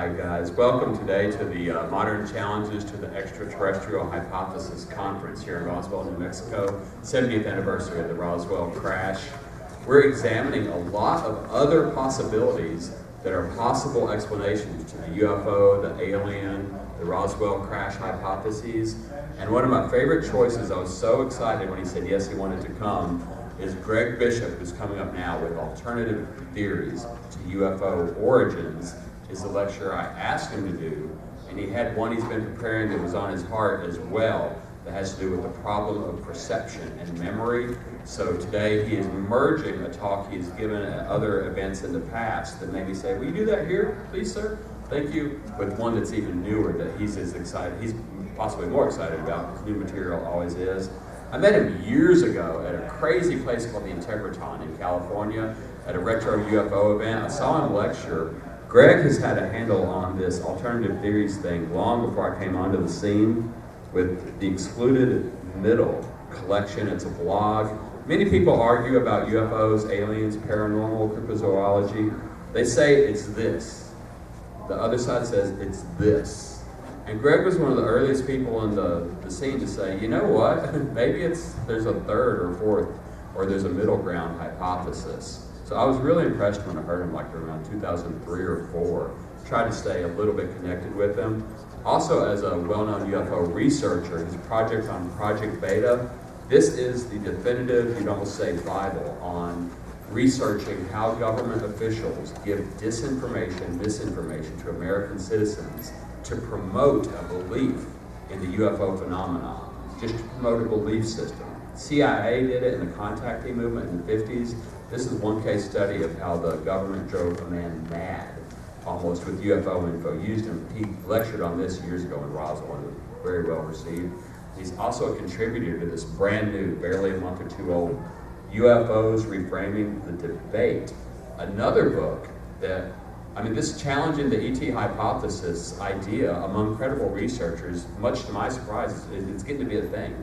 Hi guys, welcome today to the Modern Challenges to the Extraterrestrial Hypothesis Conference here in Roswell, New Mexico, 70th anniversary of the Roswell crash. We're examining a lot of other possibilities that are possible explanations to the UFO, the alien, the Roswell crash hypotheses. And one of my favorite choices, I was so excited when he said yes, he wanted to come, is Greg Bishop, who's coming up now with alternative theories to UFO origins. Is the lecture I asked him to do, and he had one he's been preparing that was on his heart as well that has to do with the problem of perception and memory. So today he is merging a talk he's given at other events in the past that made me say, will you do that here, please, sir? Thank you. With one that's even newer that he's as excited, he's possibly more excited about, because new material always is. I met him years ago at a crazy place called the Integratron in California at a retro UFO event. I saw him lecture. Greg has had a handle on this alternative theories thing long before I came onto the scene with the Excluded Middle collection. It's a blog. Many people argue about UFOs, aliens, paranormal, cryptozoology. They say it's this. The other side says it's this. And Greg was one of the earliest people in the scene to say, you know what, maybe there's a third or fourth, or there's a middle ground hypothesis. So I was really impressed when I heard him like around 2003 or 4. Tried to stay a little bit connected with him. Also, as a well-known UFO researcher, his project on Project Beta, this is the definitive, you'd almost say, Bible on researching how government officials give disinformation, misinformation to American citizens to promote a belief in the UFO phenomenon, just to promote a belief system. CIA did it in the contactee movement in the 50s. This is one case study of how the government drove a man mad, almost with UFO info. Used him. He lectured on this years ago in Roswell, and it was very well received. He's also a contributor to this brand new, barely a month or two old, UFOs Reframing the Debate. Another book that, this challenging the ET hypothesis idea among credible researchers, much to my surprise, it's getting to be a thing.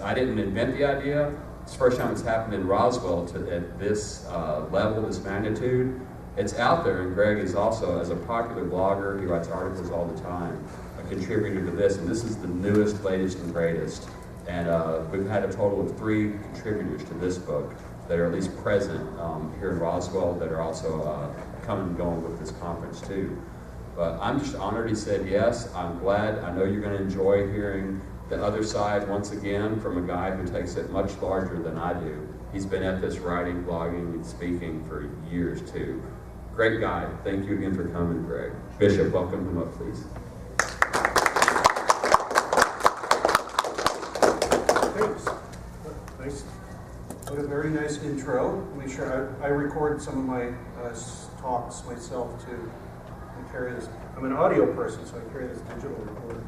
I didn't invent the idea. It's the first time it's happened in Roswell at this level, this magnitude. It's out there, and Greg is also, as a popular blogger, he writes articles all the time, a contributor to this, and this is the newest, latest, and greatest. And we've had a total of 3 contributors to this book that are at least present here in Roswell, that are also coming and going with this conference too. But I'm just honored he said yes. I'm glad. I know you're going to enjoy hearing the other side once again from a guy who takes it much larger than I do. He's been at this writing, blogging, and speaking for years too. Great guy. Thank you again for coming, Greg. Bishop, welcome him up, please. Thanks. Nice. What a very nice intro. Let me share. I record some of my talks myself too. I carry this. I'm an audio person, so I carry this digital recorder.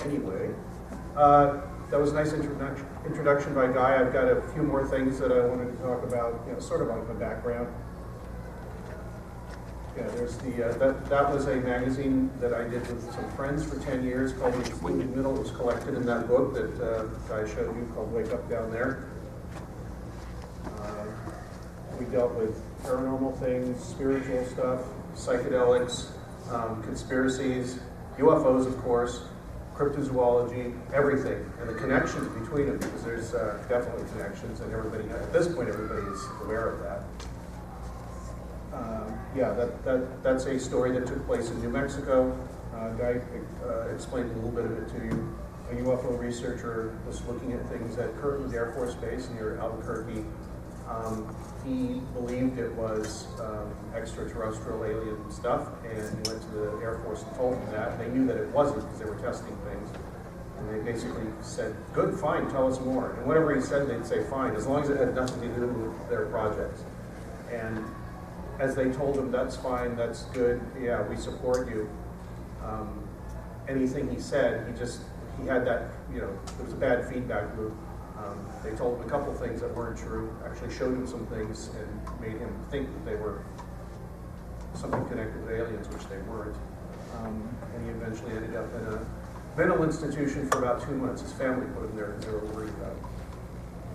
Anyway, that was a nice introduction by Guy. I've got a few more things that I wanted to talk about, sort of like my background. Yeah, there's that was a magazine that I did with some friends for 10 years called The Excluded Middle. It was collected in that book that Guy showed you called Wake Up Down There. We dealt with paranormal things, spiritual stuff, psychedelics, conspiracies, UFOs, of course, cryptozoology, everything, and the connections between them, because there's definitely connections, and everybody, at this point, everybody is aware of that. That's a story that took place in New Mexico. Guy explained a little bit of it to you. A UFO researcher was looking at things at Kirtland Air Force Base near Albuquerque. He believed it was extraterrestrial alien stuff, and he went to the Air Force and told them that. They knew that it wasn't because they were testing things. And they basically said, good, fine, tell us more. And whatever he said, they'd say fine, as long as it had nothing to do with their projects. And as they told him, that's fine, that's good, yeah, we support you. Anything he said, he had that, there was a bad feedback loop. They told him a couple things that weren't true, actually showed him some things and made him think that they were something connected with aliens, which they weren't. And he eventually ended up in a mental institution for about 2 months. His family put him there because they were worried about him.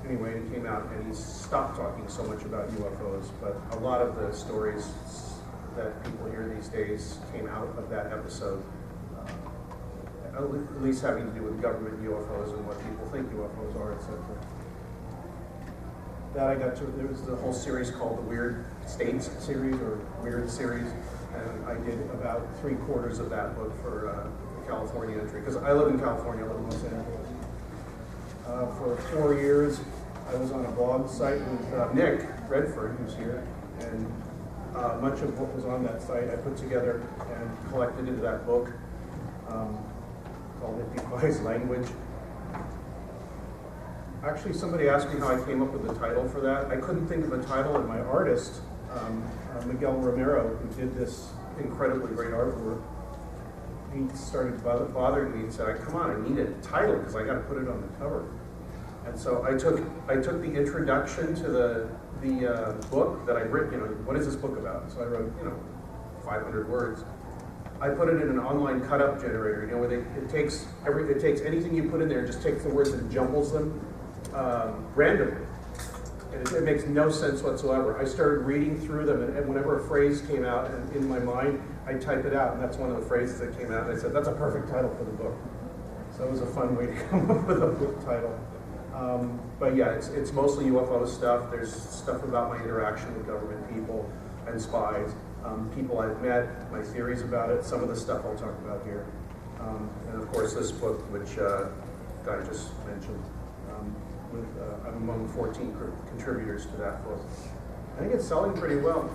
Anyway, he came out and he stopped talking so much about UFOs, but a lot of the stories that people hear these days came out of that episode, at least having to do with government UFOs and what people think UFOs are, etc. That I got to, there was the whole series called the Weird States series, or Weird series, and I did about 3/4 of that book for the California entry, because I live in California, I live in Los Angeles. For 4 years, I was on a blog site with Nick Redford, who's here, and much of what was on that site I put together and collected into that book called It Defies Language. Actually, somebody asked me how I came up with the title for that. I couldn't think of a title, and my artist, Miguel Romero, who did this incredibly great artwork, he started bothering me and said, come on, I need a title because I got to put it on the cover. And so I took the introduction to the book that I'd written, what is this book about? So I wrote, 500 words. I put it in an online cut-up generator, where it takes anything you put in there, just takes the words and jumbles them randomly. And it makes no sense whatsoever. I started reading through them, and whenever a phrase came out in my mind, I type it out, and that's one of the phrases that came out, and I said, that's a perfect title for the book. So it was a fun way to come up with a book title. But yeah, it's mostly UFO stuff. There's stuff about my interaction with government people and spies, people I've met, my theories about it, some of the stuff I'll talk about here. And of course this book, which Guy just mentioned. I'm among 14 contributors to that book. I think it's selling pretty well.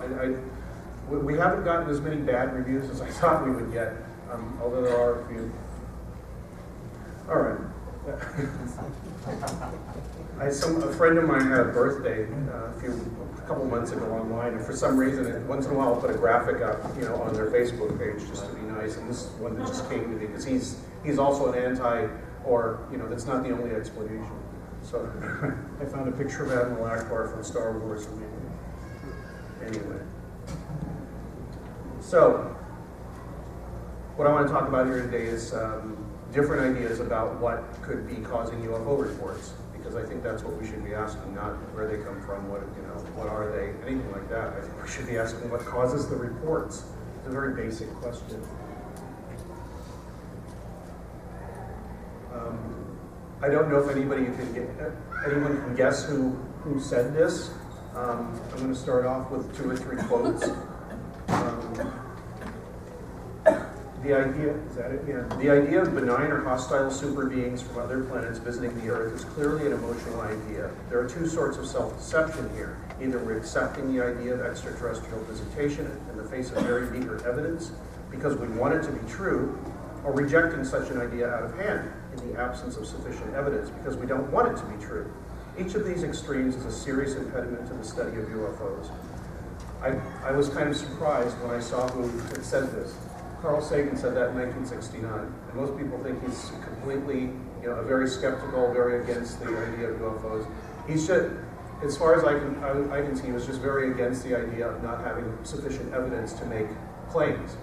We haven't gotten as many bad reviews as I thought we would get, although there are a few. All right. A friend of mine had a birthday a couple months ago online, and for some reason, once in a while, I'll put a graphic up, on their Facebook page just to be nice. And this one that just came to me because he's also an anti, or that's not the only explanation. So I found a picture of Admiral Akbar from Star Wars. Anyway, so what I want to talk about here today is different ideas about what could be causing UFO reports, because I think that's what we should be asking, not where they come from, what are they, anything like that. I think we should be asking what causes the reports. It's a very basic question. I don't know if anyone can guess who said this. I'm going to start off with 2 or 3 quotes. The idea, is that it? Yeah. The idea of benign or hostile super beings from other planets visiting the Earth is clearly an emotional idea. There are 2 sorts of self-deception here. Either we're accepting the idea of extraterrestrial visitation in the face of very meager evidence because we want it to be true, or rejecting such an idea out of hand in the absence of sufficient evidence because we don't want it to be true. Each of these extremes is a serious impediment to the study of UFOs. I was kind of surprised when I saw who had said this. Carl Sagan said that in 1969, and most people think he's completely, very skeptical, very against the idea of UFOs. He's just, as far as I can see, he was just very against the idea of not having sufficient evidence to make claims,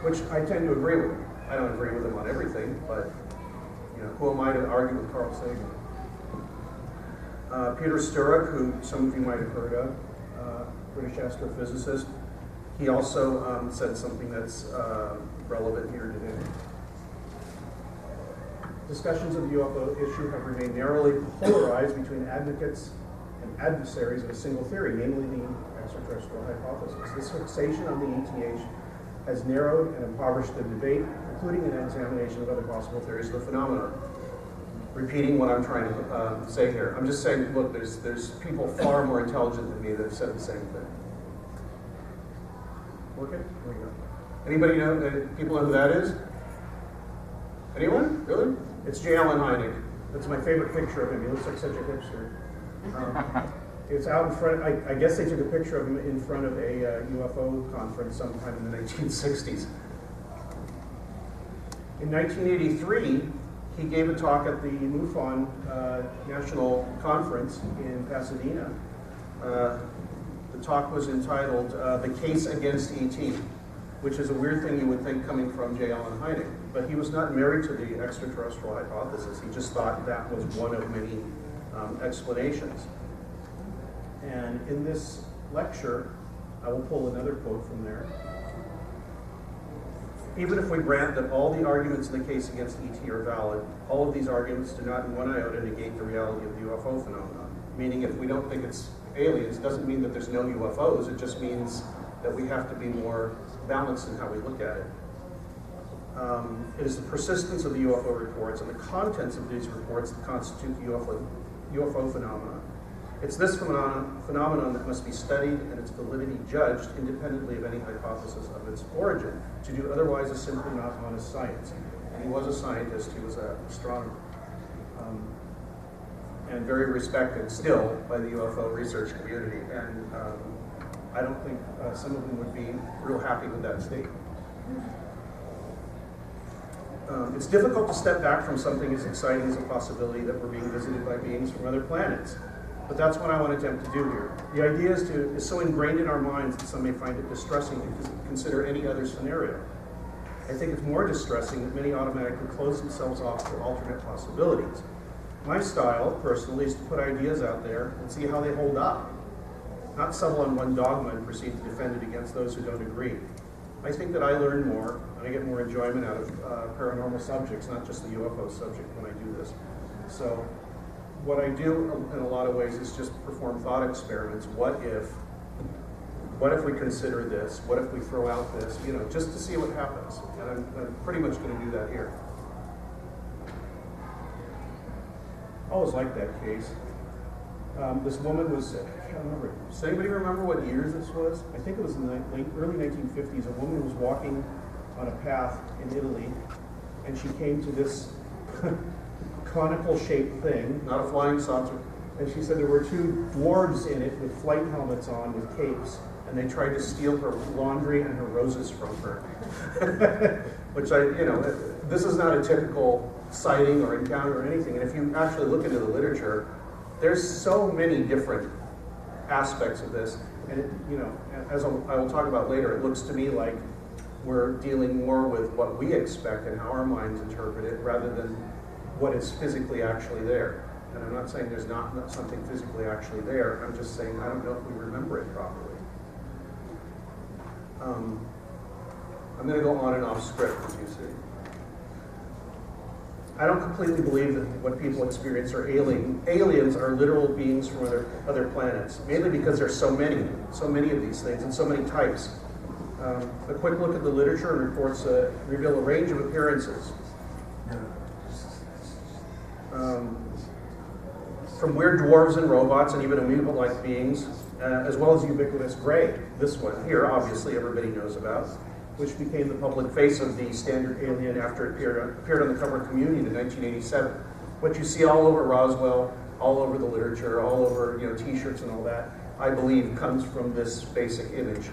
which I tend to agree with. I don't agree with him on everything, but who am I to argue with Carl Sagan? Peter Sturrock, who some of you might have heard of, British astrophysicist, he also said something that's relevant here today. Discussions of the UFO issue have remained narrowly polarized between advocates and adversaries of a single theory, namely the extraterrestrial hypothesis. This fixation on the ETH has narrowed and impoverished the debate, including an examination of other possible theories of the phenomenon. Repeating what I'm trying to say here. I'm just saying, look, there's people far more intelligent than me that have said the same thing. Working? There we go. Anybody know, people know who that is? Anyone? Really? It's J. Allen Hynek. That's my favorite picture of him. He looks like such a hipster. It's out in front, I guess they took a picture of him in front of a UFO conference sometime in the 1960s. In 1983, he gave a talk at the MUFON National Conference in Pasadena. The talk was entitled The Case Against ET, which is a weird thing you would think coming from J. Allen Hynek. But he was not married to the extraterrestrial hypothesis. He just thought that was one of many explanations. And in this lecture, I will pull another quote from there. Even if we grant that all the arguments in the case against ET are valid, all of these arguments do not in one iota negate the reality of the UFO phenomenon. Meaning if we don't think it's aliens, doesn't mean that there's no UFOs, it just means that we have to be more balanced in how we look at it. It is the persistence of the UFO reports and the contents of these reports that constitute the UFO phenomenon. It's this phenomenon that must be studied and its validity judged independently of any hypothesis of its origin. To do otherwise is simply not honest science. And he was a scientist, he was an astronomer, and very respected still by the UFO research community. And I don't think some of them would be real happy with that statement. It's difficult to step back from something as exciting as a possibility that we're being visited by beings from other planets. But that's what I want to attempt to do here. The idea is so ingrained in our minds that some may find it distressing to consider any other scenario. I think it's more distressing that many automatically close themselves off to alternate possibilities. My style, personally, is to put ideas out there and see how they hold up. Not settle on one dogma and proceed to defend it against those who don't agree. I think that I learn more and I get more enjoyment out of paranormal subjects, not just the UFO subject when I do this. So what I do in a lot of ways is just perform thought experiments. What if we consider this? What if we throw out this? You know, just to see what happens. And I'm pretty much going to do that here. I always liked that case. This woman was, I can't remember. Does anybody remember what years this was? I think it was in the early 1950s. A woman was walking on a path in Italy, and she came to this conical-shaped thing. Not a flying saucer. And she said there were two dwarves in it with flight helmets on with capes, and they tried to steal her laundry and her roses from her. Which this is not a typical sighting or encounter or anything. And if you actually look into the literature, there's so many different aspects of this. And as I will talk about later, it looks to me like we're dealing more with what we expect and how our minds interpret it rather than what is physically actually there. And I'm not saying there's not something physically actually there. I'm just saying I don't know if we remember it properly. I'm going to go on and off script, as you see. I don't completely believe that what people experience are aliens are literal beings from other planets, mainly because there's so many of these things and so many types. A quick look at the literature and reports reveal a range of appearances. From weird dwarves and robots and even amoeba-like beings, as well as ubiquitous gray. This one here, obviously, everybody knows about, which became the public face of the standard alien after it appeared on the cover of Communion in 1987. What you see all over Roswell, all over the literature, all over T-shirts and all that, I believe comes from this basic image.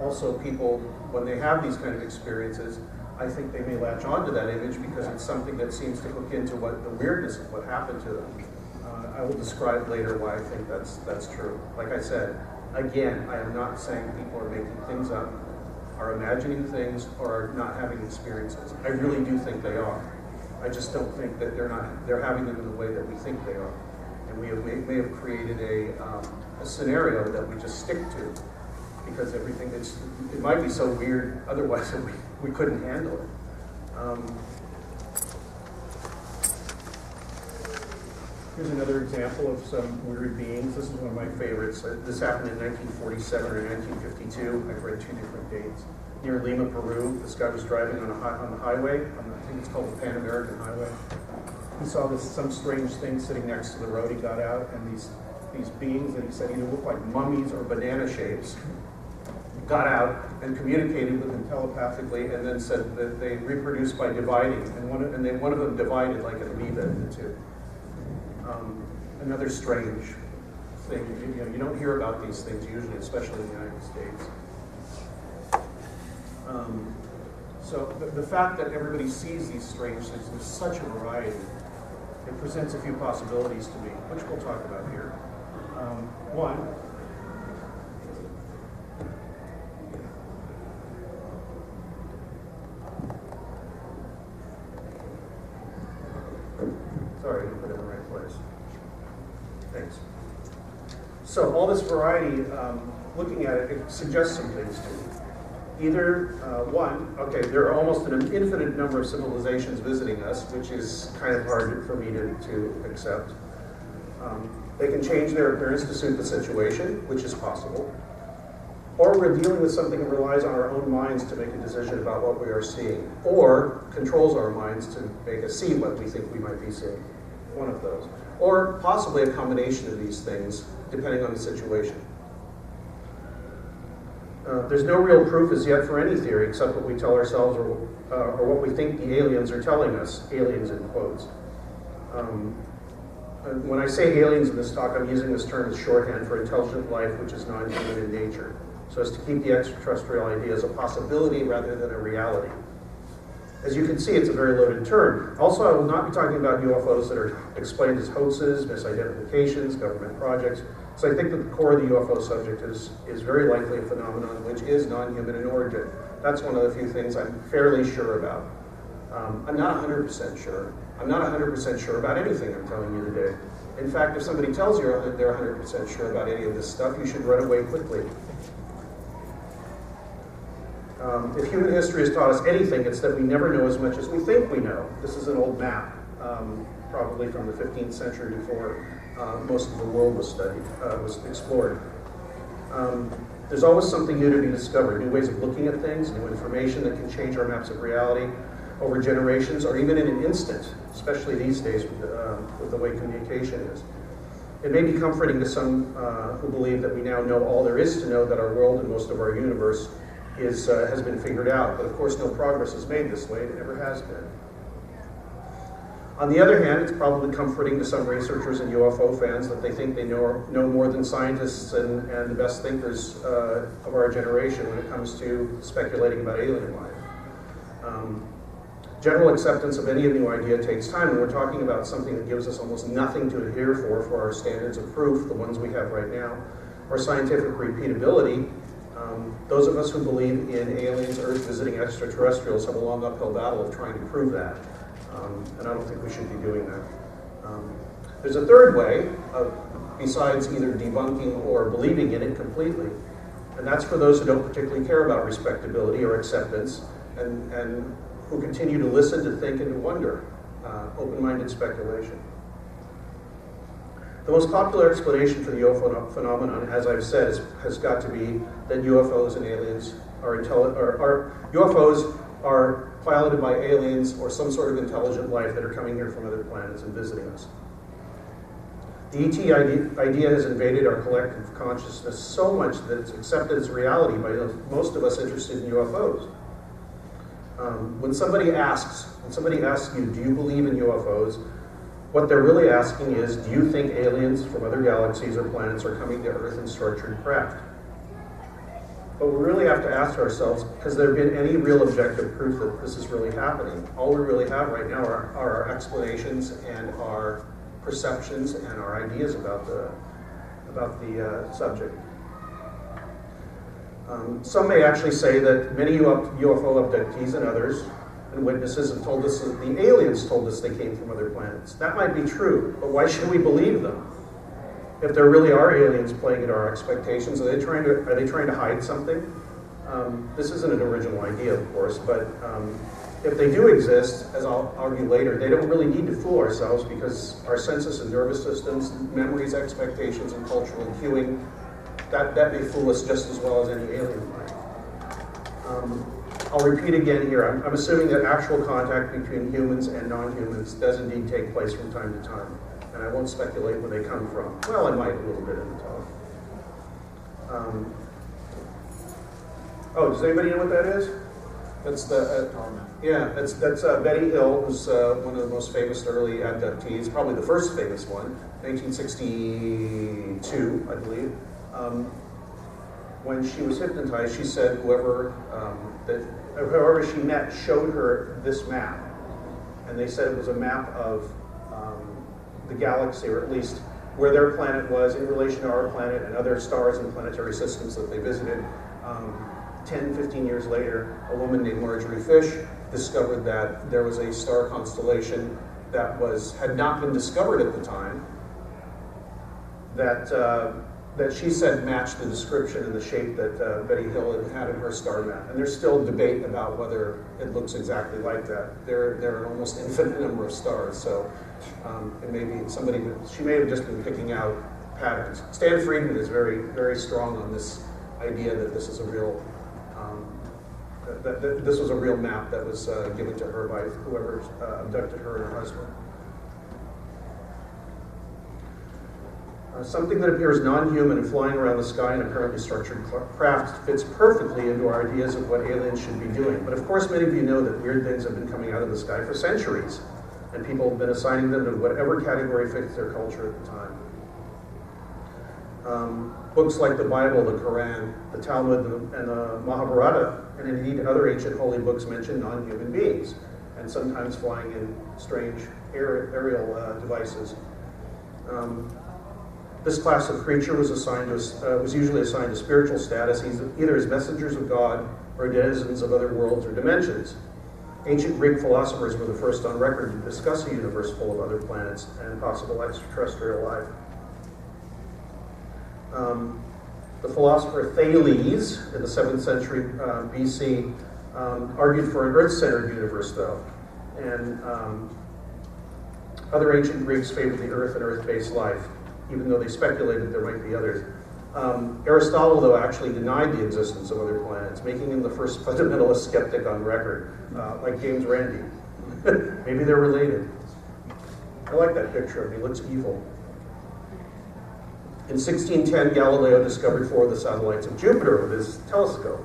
Also, people, when they have these kind of experiences, I think they may latch onto that image because it's something that seems to hook into what the weirdness of what happened to them. I will describe later why I think that's true. Like I said, again, I am not saying people are making things up, are imagining things, or are not having experiences. I really do think they are. I just don't think that they're having them in the way that we think they are. And we may have created a scenario that we just stick to because everything it might be so weird otherwise that we couldn't handle it. Here's another example of some weird beings. This is one of my favorites. This happened in 1947 or 1952. I've read two different dates. Near Lima, Peru, this guy was driving on the highway. I think it's called the Pan American Highway. He saw some strange thing sitting next to the road. He got out, and these beings that he said looked like mummies or banana shapes got out and communicated with him telepathically, and then said that they reproduced by dividing, and one of them divided like an amoeba into two. Another strange thing. You don't hear about these things usually, especially in the United States. So the fact that everybody sees these strange things, there's such a variety. It presents a few possibilities to me, which we'll talk about here. One. Sorry, I didn't put it in the right place. Thanks. So all this variety, looking at it, it suggests some things to me. Either, one, okay, there are almost an infinite number of civilizations visiting us, which is kind of hard for me to accept. They can change their appearance to suit the situation, which is possible. Or we're dealing with something that relies on our own minds to make a decision about what we are seeing, or controls our minds to make us see what we think we might be seeing. One of those. Or possibly a combination of these things, depending on the situation. There's no real proof as yet for any theory except what we tell ourselves or what we think the aliens are telling us, aliens in quotes. When I say aliens in this talk, I'm using this term as shorthand for intelligent life which is non-human in nature, so as to keep the extraterrestrial idea as a possibility rather than a reality. As you can see, it's a very loaded term. Also, I will not be talking about UFOs that are explained as hoaxes, misidentifications, government projects. So I think that the core of the UFO subject is very likely a phenomenon which is non-human in origin. That's one of the few things I'm fairly sure about. I'm not 100% sure. I'm not 100% sure about anything I'm telling you today. In fact, if somebody tells you that they're 100% sure about any of this stuff, you should run away quickly. If human history has taught us anything, it's that we never know as much as we think we know. This is an old map, probably from the 15th century before most of the world was studied, was explored. There's always something new to be discovered, new ways of looking at things, new information that can change our maps of reality over generations or even in an instant, especially these days with the way communication is. It may be comforting to some who believe that we now know all there is to know, that our world and most of our universe has been figured out, but of course no progress is made this way, it never has been. On the other hand, it's probably comforting to some researchers and UFO fans that they think they know more than scientists and the best thinkers of our generation when it comes to speculating about alien life. General acceptance of any new idea takes time, and we're talking about something that gives us almost nothing to adhere for our standards of proof, the ones we have right now, or scientific repeatability. Those of us who believe in aliens, Earth visiting extraterrestrials have a long uphill battle of trying to prove that. And I don't think we should be doing that. There's a third way, besides either debunking or believing in it completely, and that's for those who don't particularly care about respectability or acceptance, and who continue to listen, to think, and to wonder. Open-minded speculation. The most popular explanation for the UFO phenomenon, as I've said, has got to be that UFOs and aliens UFOs are piloted by aliens or some sort of intelligent life that are coming here from other planets and visiting us. The ET idea has invaded our collective consciousness so much that it's accepted as reality by most of us interested in UFOs. When somebody asks you, do you believe in UFOs? What they're really asking is, do you think aliens from other galaxies or planets are coming to Earth in structured craft? But we really have to ask ourselves, has there been any real objective proof that this is really happening? All we really have right now are our explanations and our perceptions and our ideas about the subject. Some may actually say that many UFO abductees and others and witnesses have told us that the aliens told us they came from other planets. That might be true, but why should we believe them? If there really are aliens playing at our expectations, are they trying to hide something? This isn't an original idea, of course, but if they do exist, as I'll argue later, they don't really need to fool ourselves because our senses and nervous systems, memories, expectations, and cultural cueing, that may fool us just as well as any alien might. I'll repeat again here. I'm assuming that actual contact between humans and non-humans does indeed take place from time to time. And I won't speculate where they come from. Well, I might a little bit in the talk. Does anybody know what that is? That's the that's Betty Hill, who's one of the most famous early abductees, probably the first famous one, 1962, I believe. When she was hypnotized, she said whoever she met showed her this map, and they said it was a map of the galaxy, or at least where their planet was in relation to our planet and other stars and planetary systems that they visited. 10, 15 years later, a woman named Marjorie Fish discovered that there was a star constellation that had not been discovered at the time, that that she said matched the description and the shape that Betty Hill had in her star map. And there's still debate about whether it looks exactly like that. There are an almost infinite number of stars, so it may be she may have just been picking out patterns. Stan Friedman is very, very strong on this idea that this is a real, that this was a real map that was given to her by whoever abducted her and her husband. Something that appears non-human and flying around the sky in a currently structured craft fits perfectly into our ideas of what aliens should be doing. But of course, many of you know that weird things have been coming out of the sky for centuries, and people have been assigning them to whatever category fits their culture at the time. Books like the Bible, the Quran, the Talmud, and the Mahabharata, and indeed other ancient holy books mention non-human beings, and sometimes flying in strange aerial devices. This class of creature was usually assigned to spiritual status, either as messengers of God or denizens of other worlds or dimensions. Ancient Greek philosophers were the first on record to discuss a universe full of other planets and possible extraterrestrial life. The philosopher Thales in the 7th century BC argued for an Earth-centered universe, though, and other ancient Greeks favored the Earth and Earth-based life, even though they speculated there might be others. Aristotle, though, actually denied the existence of other planets, making him the first fundamentalist skeptic on record, like James Randi. Maybe they're related. I like that picture of him. He looks evil. In 1610, Galileo discovered 4 of the satellites of Jupiter with his telescope,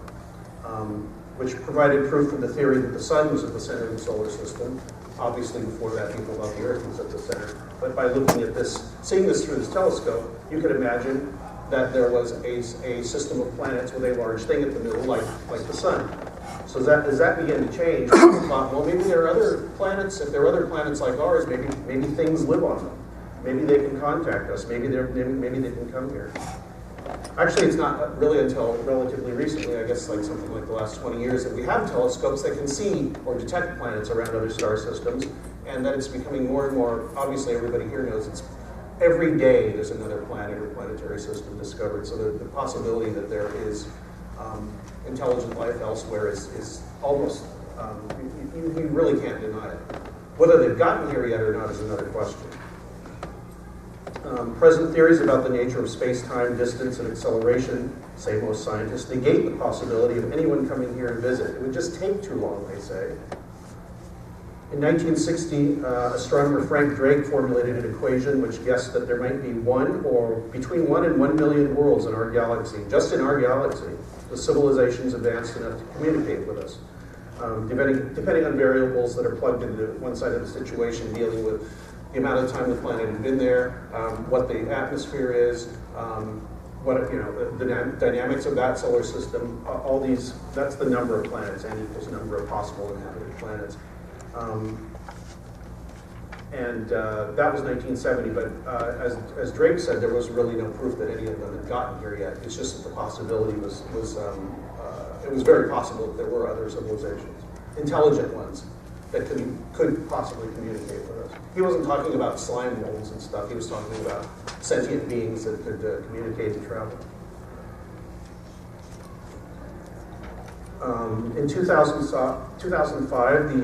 which provided proof of the theory that the sun was at the center of the solar system. Obviously, before that, people thought the Earth was at the center. But by looking at this, seeing this through this telescope, you could imagine that there was a system of planets with a large thing at the middle, like the sun. So as that began to change, people thought, well, maybe there are other planets. If there are other planets like ours, maybe things live on them. Maybe they can contact us. Maybe they can come here. Actually, it's not really until relatively recently, I guess like something like the last 20 years, that we have telescopes that can see or detect planets around other star systems, and that it's becoming more and more, obviously everybody here knows it's every day there's another planet or planetary system discovered, so the possibility that there is intelligent life elsewhere is almost, you really can't deny it. Whether they've gotten here yet or not is another question. Present theories about the nature of space-time, distance, and acceleration, say most scientists, negate the possibility of anyone coming here and visit. It would just take too long, they say. In 1960, astronomer Frank Drake formulated an equation which guessed that there might be between 1 and 1 million worlds in our galaxy, just in our galaxy, with civilizations advanced enough to communicate with us. Depending on variables that are plugged into one side of the situation, dealing with the amount of time the planet had been there, what the atmosphere is, the dynamics of that solar system, all these, that's the number of planets, n equals number of possible inhabited planets. That was 1970, but as Drake said, there was really no proof that any of them had gotten here yet. It's just that the possibility was it was very possible that there were other civilizations, intelligent ones, that could possibly communicate with us. He wasn't talking about slime molds and stuff. He was talking about sentient beings that could communicate and travel. In 2005, the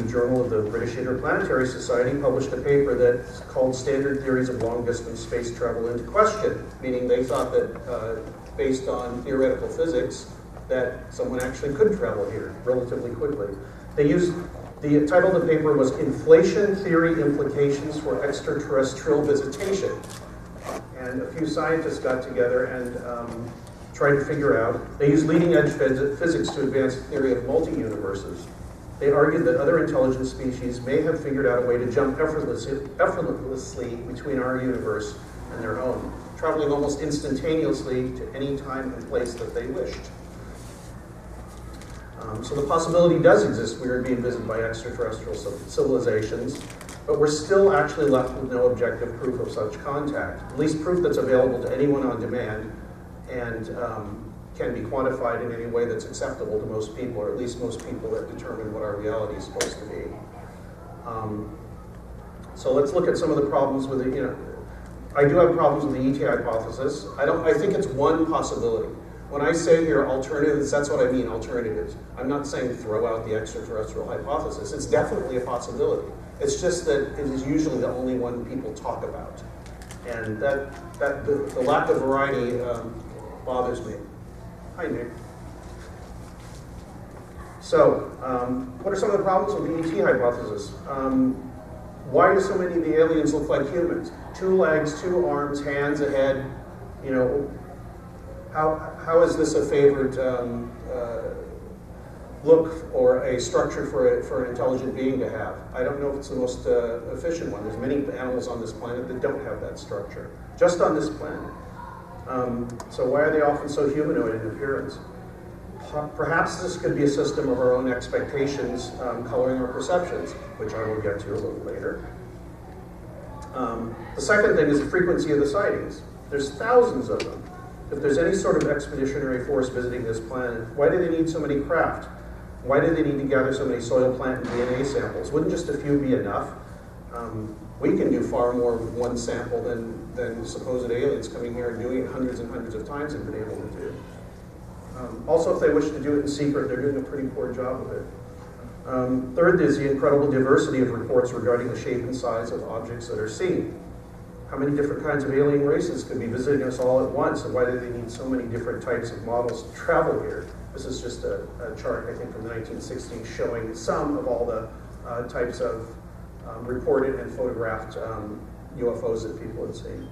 Journal of the British Interplanetary Society published a paper that's called Standard Theories of Long-Distance Space Travel into Question, meaning they thought that, based on theoretical physics, that someone actually could travel here relatively quickly. The title of the paper was Inflation Theory Implications for Extraterrestrial Visitation. And a few scientists got together and tried to figure out, they used leading-edge physics to advance the theory of multi-universes. They argued that other intelligent species may have figured out a way to jump effortlessly between our universe and their own, traveling almost instantaneously to any time and place that they wished. So the possibility does exist we are being visited by extraterrestrial civilizations, but we're still actually left with no objective proof of such contact, at least proof that's available to anyone on demand and can be quantified in any way that's acceptable to most people, or at least most people that determine what our reality is supposed to be. So let's look at some of the problems with it. I do have problems with the ET hypothesis. I think it's one possibility. When I say here alternatives, that's what I mean, alternatives. I'm not saying throw out the extraterrestrial hypothesis. It's definitely a possibility. It's just that it is usually the only one people talk about. And the lack of variety bothers me. Hi, Nick. So, what are some of the problems with the ET hypothesis? Why do so many of the aliens look like humans? 2 legs, 2 arms, hands, a head. You know, how is this a favored look or a structure for an intelligent being to have? I don't know if it's the most efficient one. There's many animals on this planet that don't have that structure, just on this planet. So why are they often so humanoid in appearance? Perhaps this could be a system of our own expectations coloring our perceptions, which I will get to a little later. The second thing is the frequency of the sightings. There's thousands of them. If there's any sort of expeditionary force visiting this planet, why do they need so many craft? Why do they need to gather so many soil, plant, and DNA samples? Wouldn't just a few be enough? We can do far more with one sample than supposed aliens coming here and doing it hundreds and hundreds of times have been able to do. Also, if they wish to do it in secret, they're doing a pretty poor job of it. Third is the incredible diversity of reports regarding the shape and size of objects that are seen. How many different kinds of alien races could be visiting us all at once, and why do they need so many different types of models to travel here? This is just a chart, I think, from the 1960s showing some of all the types of reported and photographed UFOs that people had seen.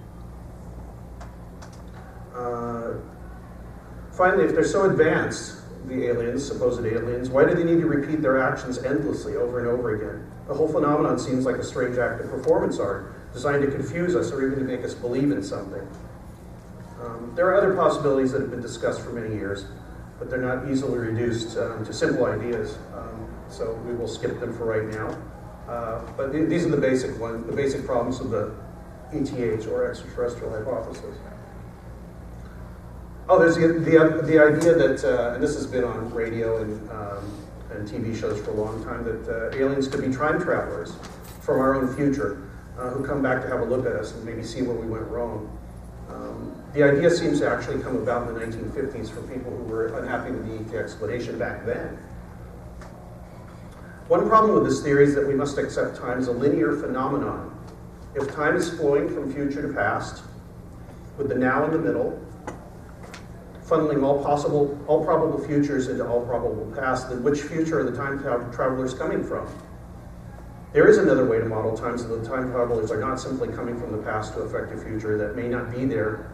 Finally, if they're so advanced, the aliens, supposed aliens, why do they need to repeat their actions endlessly over and over again? The whole phenomenon seems like a strange act of performance art, designed to confuse us or even to make us believe in something. There are other possibilities that have been discussed for many years, but they're not easily reduced to simple ideas, so we will skip them for right now. But these are the basic ones, the basic problems of the ETH, or extraterrestrial hypothesis. Oh, there's the idea that, and this has been on radio and TV shows for a long time, that aliens could be time travelers from our own future who come back to have a look at us and maybe see where we went wrong. The idea seems to actually come about in the 1950s from people who were unhappy with the ET explanation back then. One problem with this theory is that we must accept time as a linear phenomenon. If time is flowing from future to past, with the now in the middle, funneling all probable futures into all probable past, then which future are the time travelers coming from? There is another way to model time so that the time travelers are not simply coming from the past to affect a future that may not be there,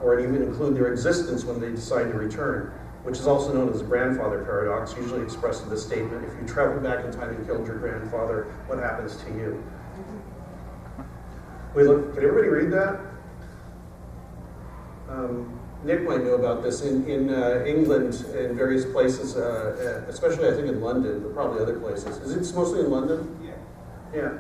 or even include their existence when they decide to return, which is also known as the grandfather paradox, usually expressed in the statement, if you travel back in time and killed your grandfather, what happens to you? Can everybody read that? Nick might know about this. In England, in various places, especially I think in London, but probably other places. Is it mostly in London? Yeah.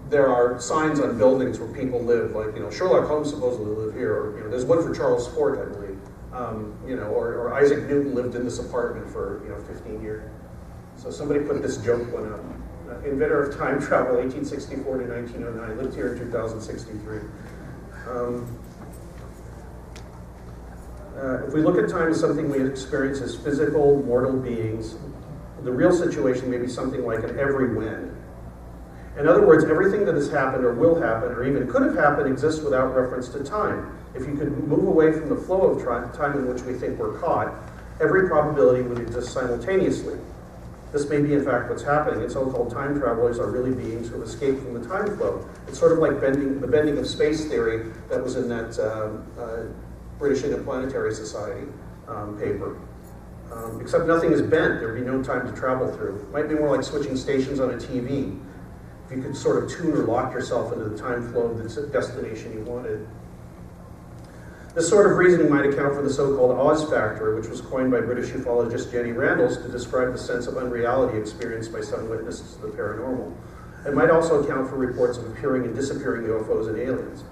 There are signs on buildings where people live, like, Sherlock Holmes supposedly lived here, or, there's one for Charles Fort, I believe. Or Isaac Newton lived in this apartment for, 15 years. So somebody put this joke one up. Inventor of time travel, 1864 to 1909, lived here in 2063. If we look at time as something we experience as physical, mortal beings, the real situation may be something like an every when. In other words, everything that has happened or will happen or even could have happened exists without reference to time. If you could move away from the flow of time in which we think we're caught, every probability would exist simultaneously. This may be in fact what's happening, and so-called time travelers are really beings who have escaped from the time flow. It's sort of like the bending of space theory that was in that British Interplanetary Society paper. Except nothing is bent, there'd be no time to travel through. It might be more like switching stations on a TV. If you could sort of tune or lock yourself into the time flow of the destination you wanted. This sort of reasoning might account for the so-called Oz factor, which was coined by British ufologist Jenny Randles to describe the sense of unreality experienced by some witnesses to the paranormal. It might also account for reports of appearing and disappearing UFOs and aliens.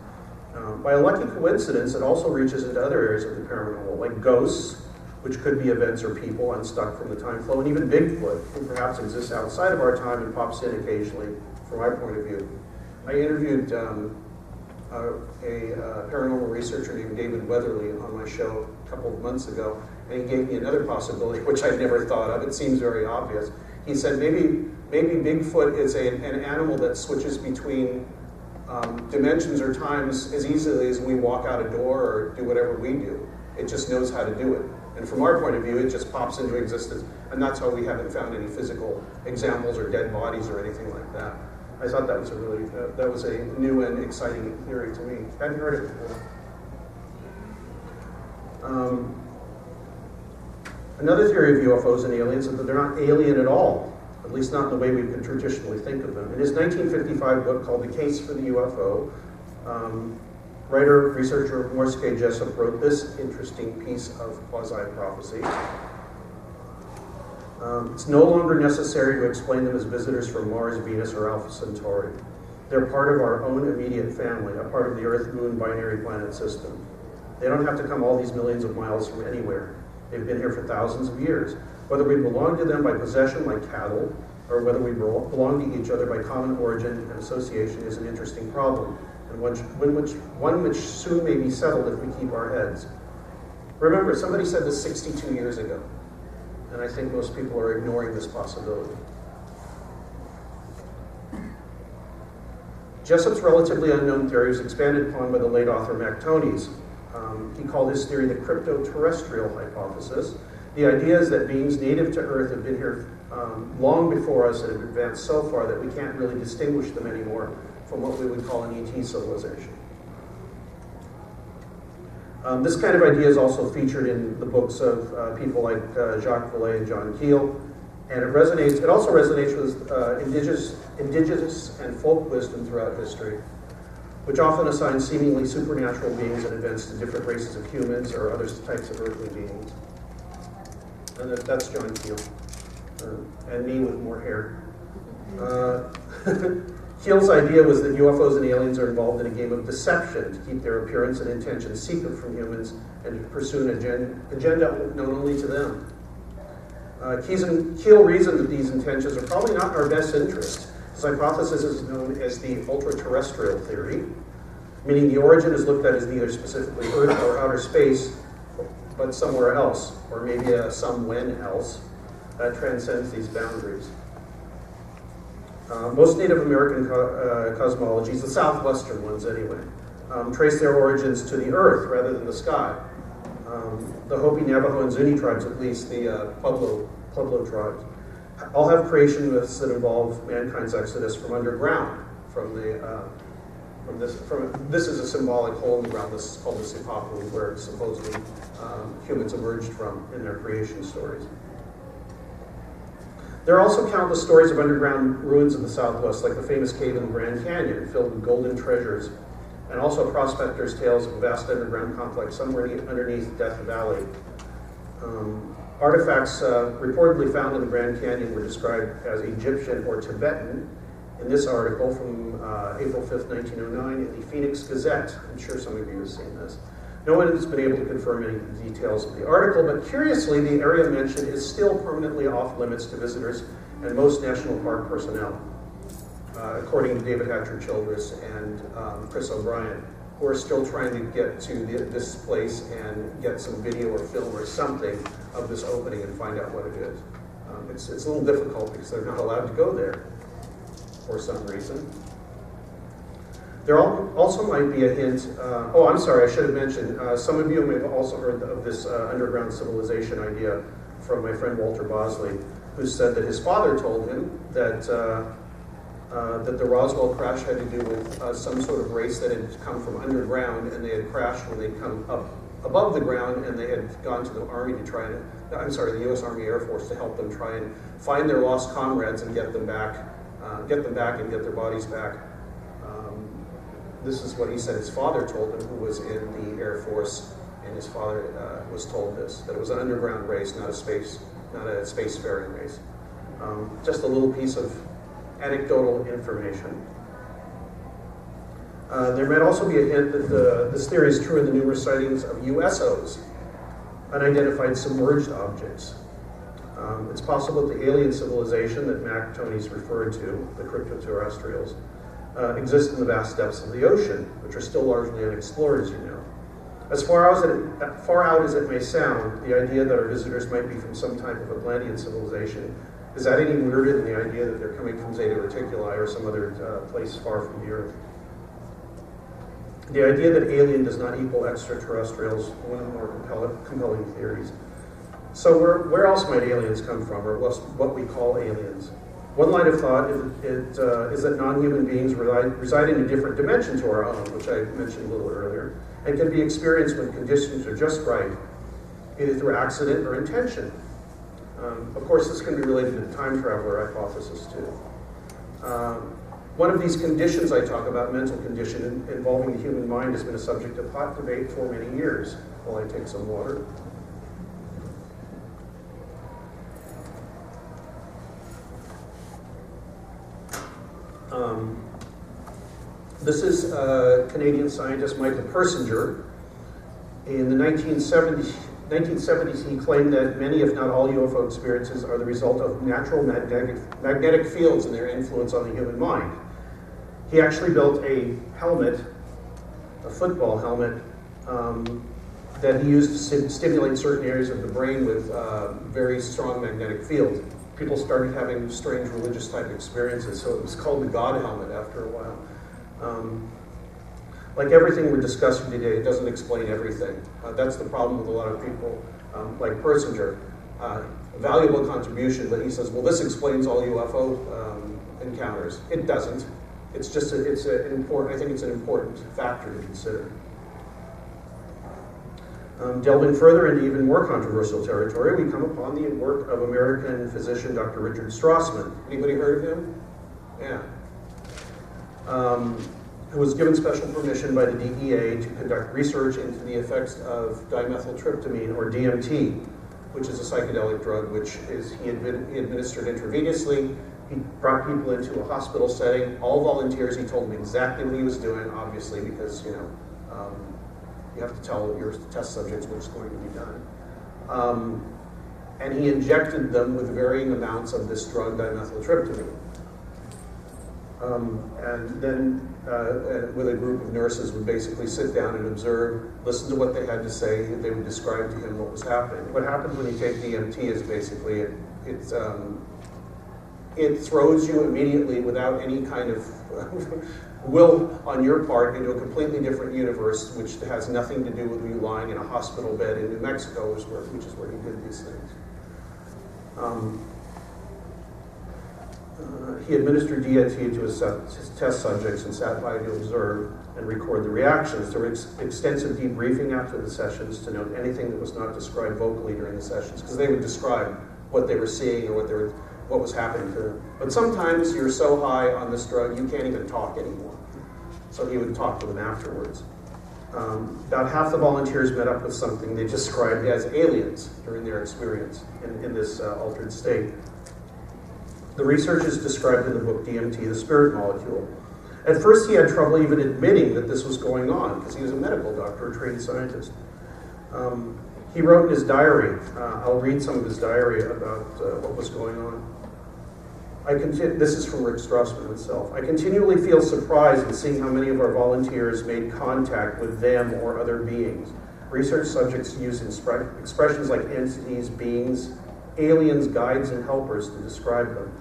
By a lucky coincidence, it also reaches into other areas of the paranormal, like ghosts, which could be events or people unstuck from the time flow, and even Bigfoot, who perhaps exists outside of our time and pops in occasionally, from my point of view. I interviewed a paranormal researcher named David Weatherly on my show a couple of months ago, and he gave me another possibility, which I'd never thought of. It seems very obvious. He said maybe Bigfoot is an animal that switches between dimensions or times as easily as we walk out a door or do whatever we do. It just knows how to do it. And from our point of view, it just pops into existence. And that's how we haven't found any physical examples or dead bodies or anything like that. I thought that was a new and exciting theory to me. I hadn't heard it before. Another theory of UFOs and aliens is that they're not alien at all, at least not in the way we could traditionally think of them. In his 1955 book called The Case for the UFO, writer, researcher Morse K. Jessup wrote this interesting piece of quasi-prophecy. It's no longer necessary to explain them as visitors from Mars, Venus, or Alpha Centauri. They're part of our own immediate family, a part of the Earth-Moon binary planet system. They don't have to come all these millions of miles from anywhere. They've been here for thousands of years. Whether we belong to them by possession like cattle, or whether we belong to each other by common origin and association is an interesting problem, and one which soon may be settled if we keep our heads. Remember, somebody said this 62 years ago, and I think most people are ignoring this possibility. Jessup's relatively unknown theory was expanded upon by the late author Mac Tonnies. He called his theory the crypto-terrestrial hypothesis. The idea is that beings native to Earth have been here long before us and have advanced so far that we can't really distinguish them anymore from what we would call an ET civilization. This kind of idea is also featured in the books of people like Jacques Vallée and John Keel, and it also resonates with indigenous and folk wisdom throughout history, which often assign seemingly supernatural beings and events to different races of humans or other types of earthly beings. And that's John Keel, and me with more hair. Keel's idea was that UFOs and aliens are involved in a game of deception to keep their appearance and intentions secret from humans and to pursue an agenda known only to them. Keel reasoned that these intentions are probably not in our best interest. His hypothesis is known as the ultra-terrestrial theory, meaning the origin is looked at as neither specifically Earth or outer space, but somewhere else, or maybe a somewhen else that transcends these boundaries. Most Native American cosmologies, the southwestern ones anyway, trace their origins to the Earth rather than the sky. The Hopi, Navajo, and Zuni tribes, at least the Pueblo tribes, all have creation myths that involve mankind's exodus from underground. This is a symbolic hole in the ground. This is called the Sipapu, where supposedly humans emerged from in their creation stories. There are also countless stories of underground ruins in the Southwest, like the famous cave in the Grand Canyon, filled with golden treasures, and also prospectors' tales of a vast underground complex somewhere underneath Death Valley. Artifacts reportedly found in the Grand Canyon were described as Egyptian or Tibetan in this article from April 5th, 1909 in the Phoenix Gazette. I'm sure some of you have seen this. No one has been able to confirm any of the details of the article, but curiously, the area mentioned is still permanently off limits to visitors and most national park personnel, according to David Hatcher Childress and Chris O'Brien, who are still trying to get to this place and get some video or film or something of this opening and find out what it is. It's a little difficult because they're not allowed to go there for some reason. There also might be a hint, I'm sorry, I should have mentioned, some of you may have also heard of this underground civilization idea from my friend Walter Bosley, who said that his father told him that the Roswell crash had to do with some sort of race that had come from underground, and they had crashed when they'd come up above the ground, and they had gone to the Army to try to, the U.S. Army Air Force to help them try and find their lost comrades and get them back and get their bodies back. This is what he said his father told him, who was in the Air Force, and his father was told this, that it was an underground race, not a spacefaring race. Just a little piece of anecdotal information. There might also be a hint that this theory is true in the numerous sightings of USOs, unidentified submerged objects. It's possible that the alien civilization that Mac Tonnies referred to, the cryptoterrestrials, exist in the vast depths of the ocean, which are still largely unexplored, as you know. As far out as it may sound, the idea that our visitors might be from some type of Atlantean civilization is that any weirder than the idea that they're coming from Zeta Reticuli or some other place far from the Earth. The idea that alien does not equal extraterrestrial is one of the more compelling theories. So where else might aliens come from, or what we call aliens? One line of thought is that non-human beings reside in a different dimension to our own, which I mentioned a little earlier, and can be experienced when conditions are just right, either through accident or intention. Of course, this can be related to the time traveler hypothesis, too. One of these conditions I talk about, mental condition involving the human mind, has been a subject of hot debate for many years. While I take some water. This is Canadian scientist Michael Persinger. In the 1970s, he claimed that many, if not all, UFO experiences are the result of natural magnetic fields and their influence on the human mind. He actually built a helmet, a football helmet, that he used to stimulate certain areas of the brain with very strong magnetic fields. People started having strange religious type experiences, so it was called the God helmet after a while. Like everything we're discussing today, it doesn't explain everything. That's the problem with a lot of people, like Persinger. Valuable contribution, but he says, well, this explains all UFO encounters. It doesn't. It's just, I think it's an important factor to consider. Delving further into even more controversial territory, we come upon the work of American physician Dr. Richard Strassman. Anybody heard of him? Yeah. Who was given special permission by the DEA to conduct research into the effects of dimethyltryptamine, or DMT, which is a psychedelic drug which he administered intravenously. He brought people into a hospital setting. All volunteers, he told them exactly what he was doing, obviously, because, you have to tell your test subjects what's going to be done. And he injected them with varying amounts of this drug, dimethyltryptamine. And then with a group of nurses would basically sit down and observe, listen to what they had to say, and they would describe to him what was happening. What happens when you take DMT is basically it throws you immediately without any kind of will on your part into a completely different universe, which has nothing to do with you lying in a hospital bed in New Mexico, which is where he did these things. He administered DMT to his test subjects and sat by to observe and record the reactions. There was extensive debriefing after the sessions to note anything that was not described vocally during the sessions, because they would describe what they were seeing or what was happening to them. But sometimes you're so high on this drug you can't even talk anymore. So he would talk to them afterwards. About half the volunteers met up with something they described as aliens during their experience in this altered state. The research is described in the book DMT, the Spirit Molecule. At first he had trouble even admitting that this was going on, because he was a medical doctor, a trained scientist. He wrote in his diary, I'll read some of his diary about what was going on. This is from Rick Strassman himself. I continually feel surprised in seeing how many of our volunteers made contact with them or other beings. Research subjects use expressions like entities, beings, aliens, guides, and helpers to describe them.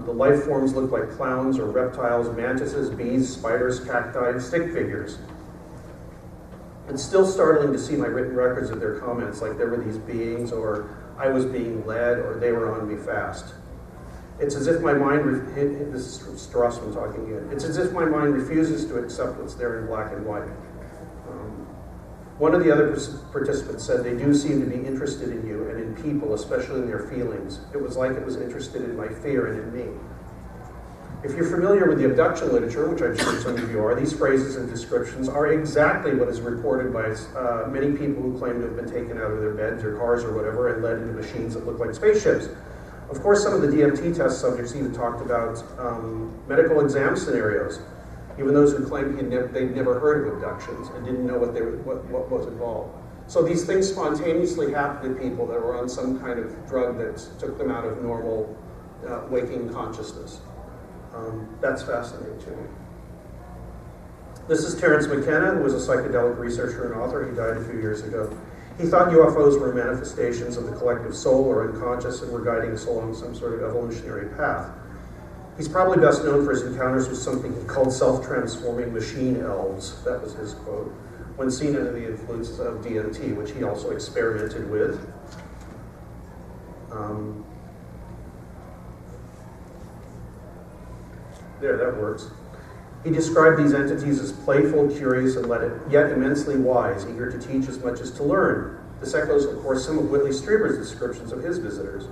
The life forms look like clowns or reptiles, mantises, bees, spiders, cacti, and stick figures. It's still startling to see my written records of their comments, like there were these beings, or I was being led, or they were on me fast. It's as if my mind, this is Strassman talking again, it's as if my mind refuses to accept what's there in black and white. One of the other participants said they do seem to be interested in you and in people, especially in their feelings. It was like it was interested in my fear and in me. If you're familiar with the abduction literature, which I'm sure some of you are, these phrases and descriptions are exactly what is reported by many people who claim to have been taken out of their beds or cars or whatever and led into machines that look like spaceships. Of course, some of the DMT test subjects even talked about medical exam scenarios, even those who claimed they'd never heard of abductions and didn't know what was involved. So these things spontaneously happened to people that were on some kind of drug that took them out of normal waking consciousness. That's fascinating to me. This is Terence McKenna, who was a psychedelic researcher and author. He died a few years ago. He thought UFOs were manifestations of the collective soul or unconscious and were guiding us along some sort of evolutionary path. He's probably best known for his encounters with something he called self-transforming machine elves. That was his quote. When seen under the influence of DMT, which he also experimented with. There, that works. He described these entities as playful, curious, and yet immensely wise, eager to teach as much as to learn. This echoes, of course, some of Whitley Strieber's descriptions of his visitors.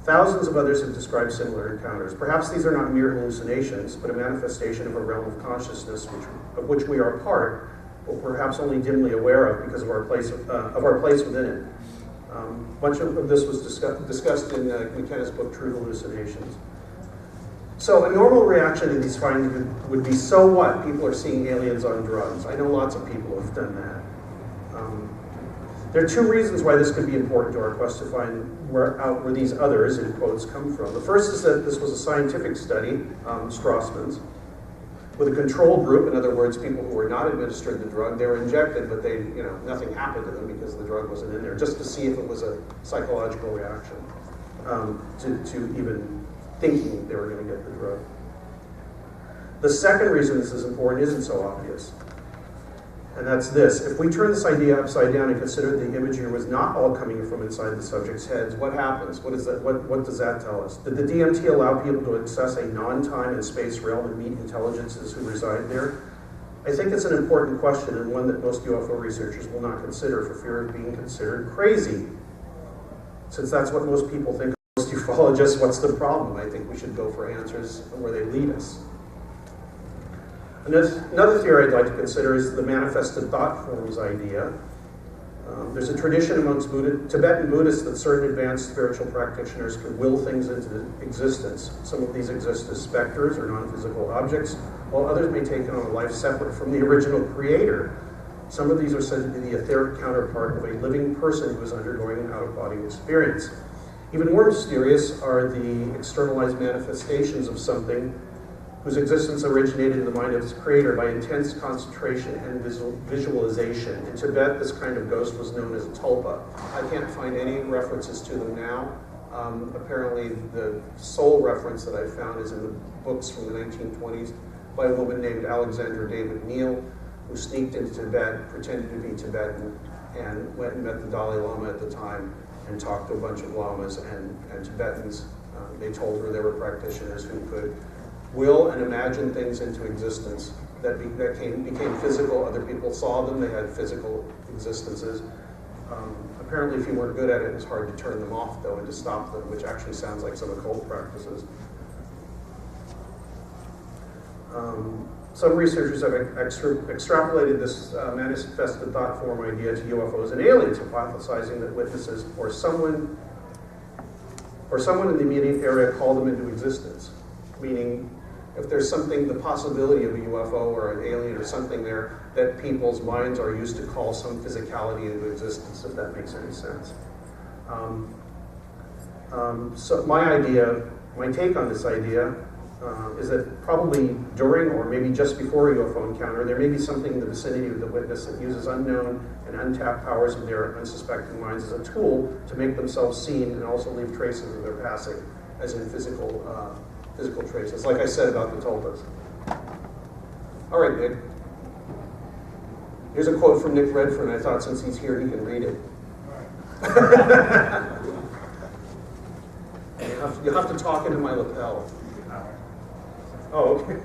Thousands of others have described similar encounters. Perhaps these are not mere hallucinations, but a manifestation of a realm of consciousness of which we are part, or perhaps only dimly aware of because of our place within it. Much of this was discussed in McKenna's book, True Hallucinations. So a normal reaction to these findings would be, so what? People are seeing aliens on drugs. I know lots of people have done that. There are two reasons why this could be important to our quest to find where these others, in quotes, come from. The first is that this was a scientific study, Strassman's, with a control group. In other words, people who were not administered the drug. They were injected, but nothing happened to them because the drug wasn't in there, just to see if it was a psychological reaction to even thinking they were going to get the drug. The second reason this is important isn't so obvious, and that's this. If we turn this idea upside down and consider the imagery was not all coming from inside the subject's heads, what happens? What does that tell us? Did the DMT allow people to access a non-time and space realm and meet intelligences who reside there? I think it's an important question, and one that most UFO researchers will not consider for fear of being considered crazy. Since that's what most people think of most ufologists, what's the problem? I think we should go for answers where they lead us. Another theory I'd like to consider is the manifested thought forms idea. There's a tradition amongst Tibetan Buddhists that certain advanced spiritual practitioners can will things into existence. Some of these exist as specters or non-physical objects, while others may take on a life separate from the original creator. Some of these are said to be the etheric counterpart of a living person who is undergoing an out-of-body experience. Even more mysterious are the externalized manifestations of something whose existence originated in the mind of its creator by intense concentration and visualization. In Tibet, this kind of ghost was known as a tulpa. I can't find any references to them now. Apparently, the sole reference that I found is in the books from the 1920s by a woman named Alexandra David Neal, who sneaked into Tibet, pretended to be Tibetan, and went and met the Dalai Lama at the time and talked to a bunch of lamas and Tibetans. They told her they were practitioners who could will and imagine things into existence that became physical. Other people saw them, they had physical existences. Apparently, if you weren't good at it, it's hard to turn them off, though, and to stop them, which actually sounds like some occult practices. Some researchers have extrapolated this manifested thought form idea to UFOs and aliens, hypothesizing that witnesses or someone in the immediate area called them into existence. Meaning, if there's something, the possibility of a UFO or an alien or something there, that people's minds are used to call some physicality into existence, if that makes any sense. So my take on this idea is that probably during or maybe just before a UFO encounter, there may be something in the vicinity of the witness that uses unknown and untapped powers of their unsuspecting minds as a tool to make themselves seen and also leave traces of their passing, as in physical traces, like I said about the tulpas. All right, Nick. Here's a quote from Nick Redfern. I thought since he's here, he can read it. You'll have to talk into my lapel. Oh, okay.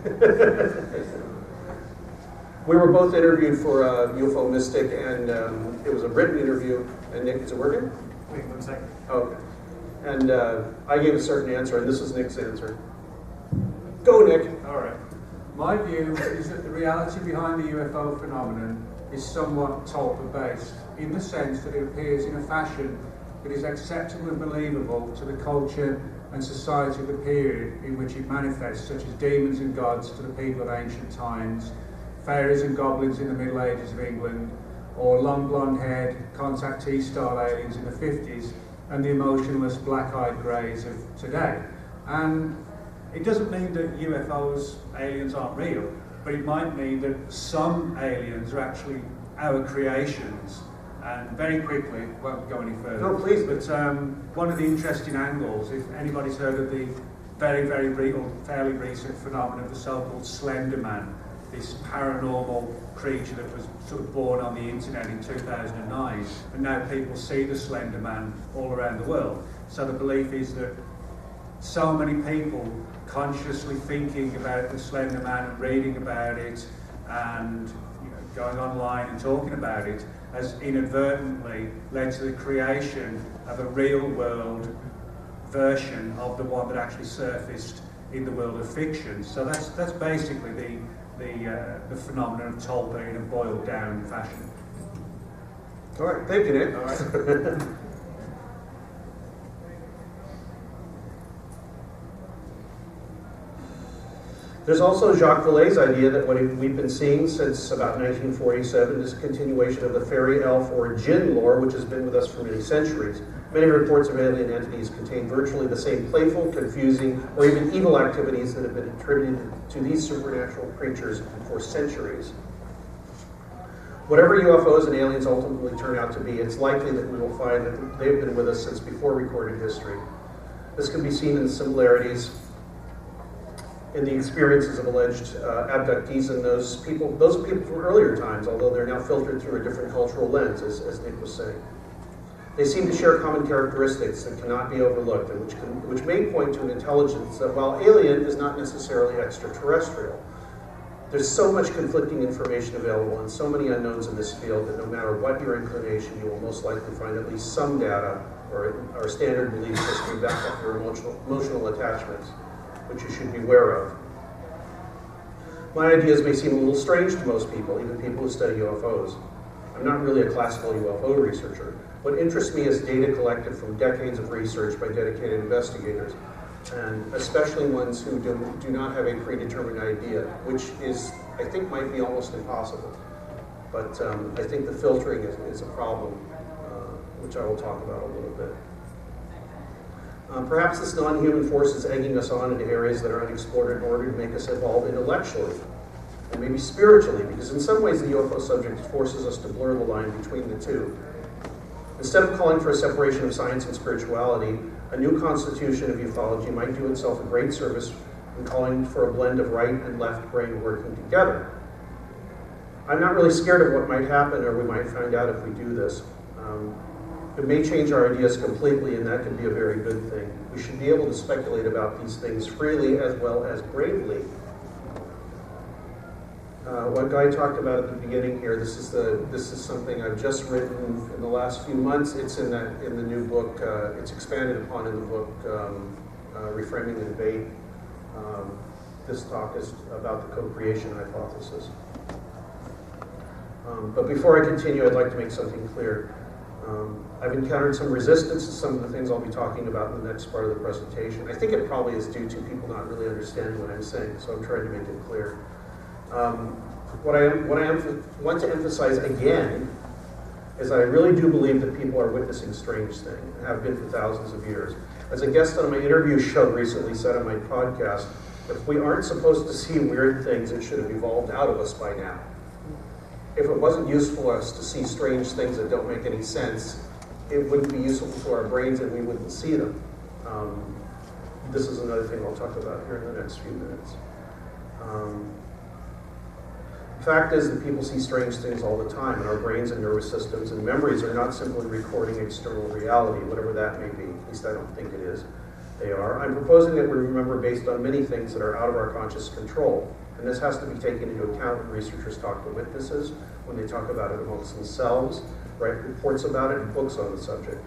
We were both interviewed for UFO Mystic, and it was a written interview. And Nick, is it working? Wait 1 second. Oh, okay. And I gave a certain answer, and this is Nick's answer. Go, Nick. All right. My view is that the reality behind the UFO phenomenon is somewhat tulpa-based, in the sense that it appears in a fashion that is acceptable and believable to the culture and society of the period in which it manifests, such as demons and gods to the people of ancient times, fairies and goblins in the Middle Ages of England, or long blonde-haired contactee-style aliens in the 50s, and the emotionless black-eyed greys of today. And It doesn't mean that UFOs, aliens aren't real, but it might mean that some aliens are actually our creations. And very quickly, won't go any further. No, please. But one of the interesting angles, if anybody's heard of the very, very real, fairly recent phenomenon of the so-called Slender Man, this paranormal creature that was sort of born on the internet in 2009, and now people see the Slender Man all around the world. So the belief is that so many people consciously thinking about the Slender Man and reading about it and going online and talking about it has inadvertently led to the creation of a real world version of the one that actually surfaced in the world of fiction. So that's basically the phenomenon of Tolkien in a boiled down fashion. All right, thank you, Nick. All right. There's also Jacques Vallée's idea that what we've been seeing since about 1947 is a continuation of the fairy elf or jinn lore, which has been with us for many centuries. Many reports of alien entities contain virtually the same playful, confusing, or even evil activities that have been attributed to these supernatural creatures for centuries. Whatever UFOs and aliens ultimately turn out to be, it's likely that we will find that they've been with us since before recorded history. This can be seen in the similarities in the experiences of alleged abductees and those people from earlier times, although they're now filtered through a different cultural lens, as Nick was saying. They seem to share common characteristics that cannot be overlooked, and which may point to an intelligence that, while alien, is not necessarily extraterrestrial. There's so much conflicting information available and so many unknowns in this field that no matter what your inclination, you will most likely find at least some data or standard belief system back up your emotional attachments, which you should be aware of. My ideas may seem a little strange to most people, even people who study UFOs. I'm not really a classical UFO researcher. What interests me is data collected from decades of research by dedicated investigators, and especially ones who do not have a predetermined idea, which is, I think, might be almost impossible. But I think the filtering is a problem, which I will talk about a little bit. Perhaps this non-human force is egging us on into areas that are unexplored in order to make us evolve intellectually and maybe spiritually, because in some ways the UFO subject forces us to blur the line between the two. Instead of calling for a separation of science and spirituality, a new constitution of ufology might do itself a great service in calling for a blend of right and left brain working together. I'm not really scared of what might happen or we might find out if we do this. It may change our ideas completely, and that could be a very good thing. We should be able to speculate about these things freely as well as bravely. What Guy talked about at the beginning here, this is something I've just written in the last few months. It's in the new book. It's expanded upon in the book, Reframing the Debate. This talk is about the co-creation hypothesis. But before I continue, I'd like to make something clear. I've encountered some resistance to some of the things I'll be talking about in the next part of the presentation. I think it probably is due to people not really understanding what I'm saying, so I'm trying to make it clear. What I want to emphasize again is that I really do believe that people are witnessing strange things, and have been for thousands of years. As a guest on my interview show recently said on my podcast, if we aren't supposed to see weird things, it should have evolved out of us by now. If it wasn't useful for us to see strange things that don't make any sense, it wouldn't be useful to our brains and we wouldn't see them. This is another thing I'll talk about here in the next few minutes. The fact is that people see strange things all the time, and our brains and nervous systems and memories are not simply recording external reality, whatever that may be. At least I don't think it is. They are. I'm proposing that we remember based on many things that are out of our conscious control. And this has to be taken into account when researchers talk to witnesses, when they talk about it amongst themselves, write reports about it, and books on the subject.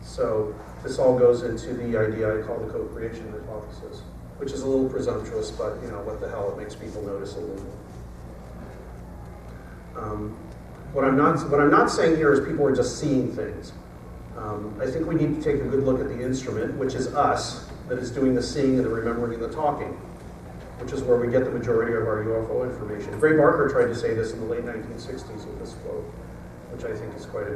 So this all goes into the idea I call the co-creation hypothesis, which is a little presumptuous, but what the hell, it makes people notice a little. What I'm not saying here is people are just seeing things. I think we need to take a good look at the instrument, which is us, that is doing the seeing and the remembering and the talking, which is where we get the majority of our UFO information. Gray Barker tried to say this in the late 1960s with this quote, which I think is quite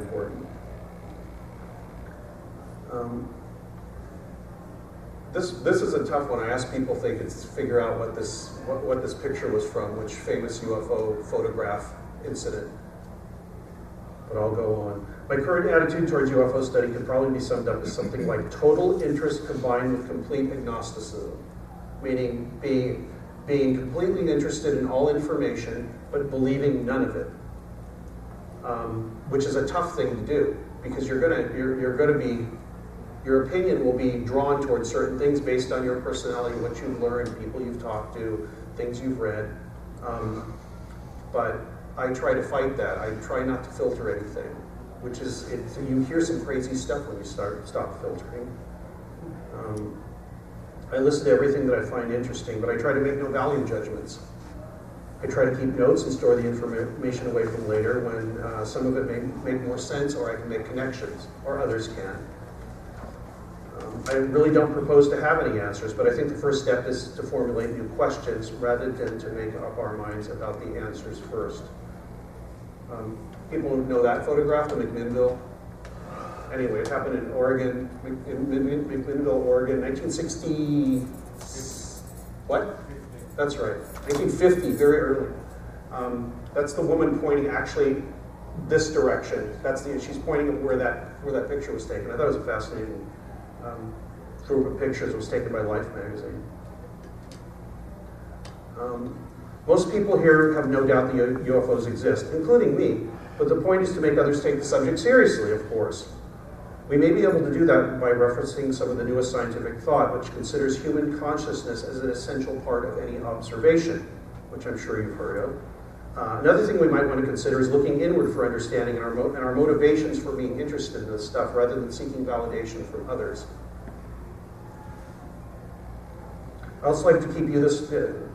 This is a tough one. I asked people if they could figure out what this picture was from, which famous UFO photograph incident. But I'll go on. My current attitude towards UFO study can probably be summed up as something like total interest combined with complete agnosticism, meaning being completely interested in all information but believing none of it, which is a tough thing to do because you're gonna be. Your opinion will be drawn towards certain things based on your personality, what you've learned, people you've talked to, things you've read. But I try to fight that. I try not to filter anything, which is, you hear some crazy stuff when you stop filtering. I listen to everything that I find interesting, but I try to make no value judgments. I try to keep notes and store the information away from later when some of it may make more sense or I can make connections, or others can. I really don't propose to have any answers, but I think the first step is to formulate new questions rather than to make up our minds about the answers first. People know that photograph of McMinnville. Anyway, it happened in Oregon, McMinnville, Oregon, 1960, what? That's right, 1950, very early. That's the woman pointing actually this direction. She's pointing at where that picture was taken. I thought it was a fascinating group of pictures. It was taken by Life magazine. Most people here have no doubt the UFOs exist, including me, but the point is to make others take the subject seriously, of course. We may be able to do that by referencing some of the newest scientific thought, which considers human consciousness as an essential part of any observation, which I'm sure you've heard of. Another thing we might want to consider is looking inward for understanding and our motivations for being interested in this stuff rather than seeking validation from others. I also like to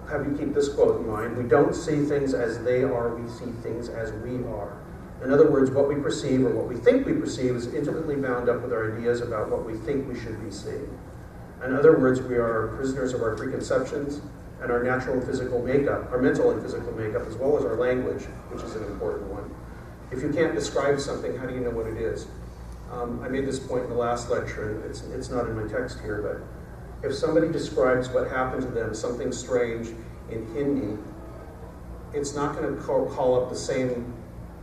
have you keep this quote in mind. We don't see things as they are, we see things as we are. In other words, what we perceive or what we think we perceive is intimately bound up with our ideas about what we think we should be seeing. In other words, we are prisoners of our preconceptions and our natural and physical makeup, our mental and physical makeup, as well as our language, which is an important one. If you can't describe something, how do you know what it is? I made this point in the last lecture, and it's not in my text here, but if somebody describes what happened to them, something strange, in Hindi, it's not going to call up the same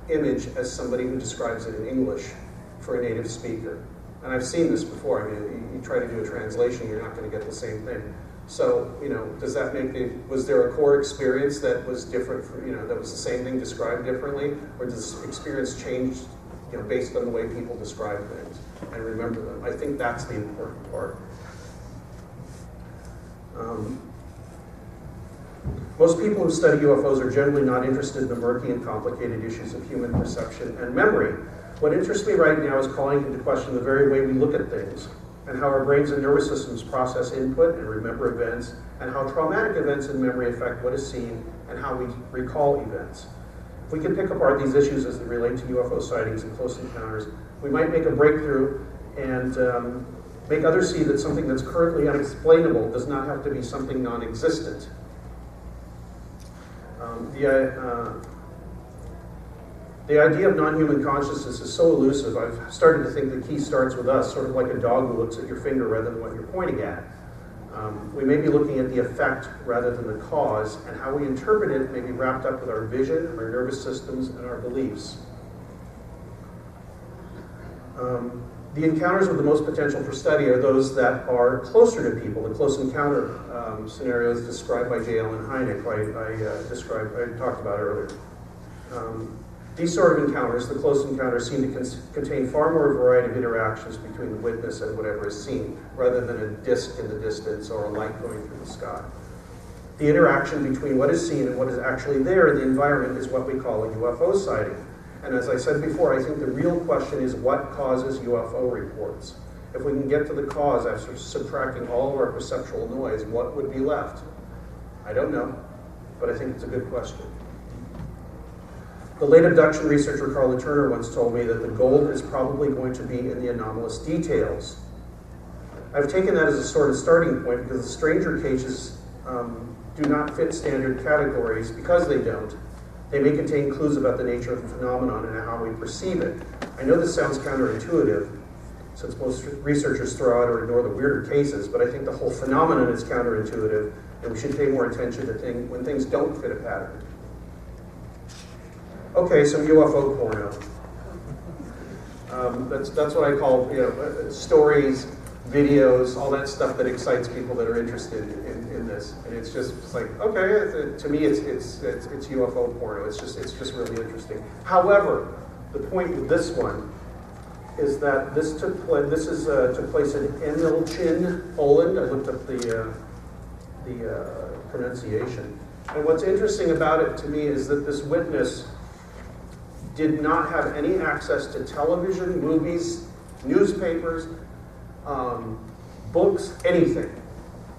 image as somebody who describes it in English for a native speaker. And I've seen this before. I mean, you try to do a translation, you're not going to get the same thing. So, does that was there a core experience that was different, that was the same thing described differently? Or does experience change, based on the way people describe things and remember them? I think that's the important part. Most people who study UFOs are generally not interested in the murky and complicated issues of human perception and memory. What interests me right now is calling into question the very way we look at things, and how our brains and nervous systems process input and remember events, and how traumatic events in memory affect what is seen and how we recall events. If we can pick apart these issues as they relate to UFO sightings and close encounters, we might make a breakthrough and make others see that something that's currently unexplainable does not have to be something non-existent. The idea of non-human consciousness is so elusive, I've started to think the key starts with us, sort of like a dog who looks at your finger rather than what you're pointing at. We may be looking at the effect rather than the cause, and how we interpret it may be wrapped up with our vision, our nervous systems, and our beliefs. The encounters with the most potential for study are those that are closer to people, the close encounter scenarios described by J. Allen Hynek, I talked about earlier. These sort of encounters, the close encounters, seem to contain far more variety of interactions between the witness and whatever is seen, rather than a disk in the distance or a light going through the sky. The interaction between what is seen and what is actually there in the environment is what we call a UFO sighting. And as I said before, I think the real question is what causes UFO reports. If we can get to the cause after subtracting all of our perceptual noise, what would be left? I don't know, but I think it's a good question. The late abduction researcher Carla Turner once told me that the gold is probably going to be in the anomalous details. I've taken that as a sort of starting point because the stranger cases do not fit standard categories. Because they don't, they may contain clues about the nature of the phenomenon and how we perceive it. I know this sounds counterintuitive, since most researchers throw out or ignore the weirder cases, but I think the whole phenomenon is counterintuitive, and we should pay more attention to when things don't fit a pattern. Okay, some UFO porno. That's what I call, stories, videos, all that stuff that excites people that are interested in this. And it's just like, okay, to me it's UFO porno. It's just really interesting. However, the point with this one is that this took place in Emilchin, Poland. I looked up the pronunciation. And what's interesting about it to me is that this witness did not have any access to television, movies, newspapers, books, anything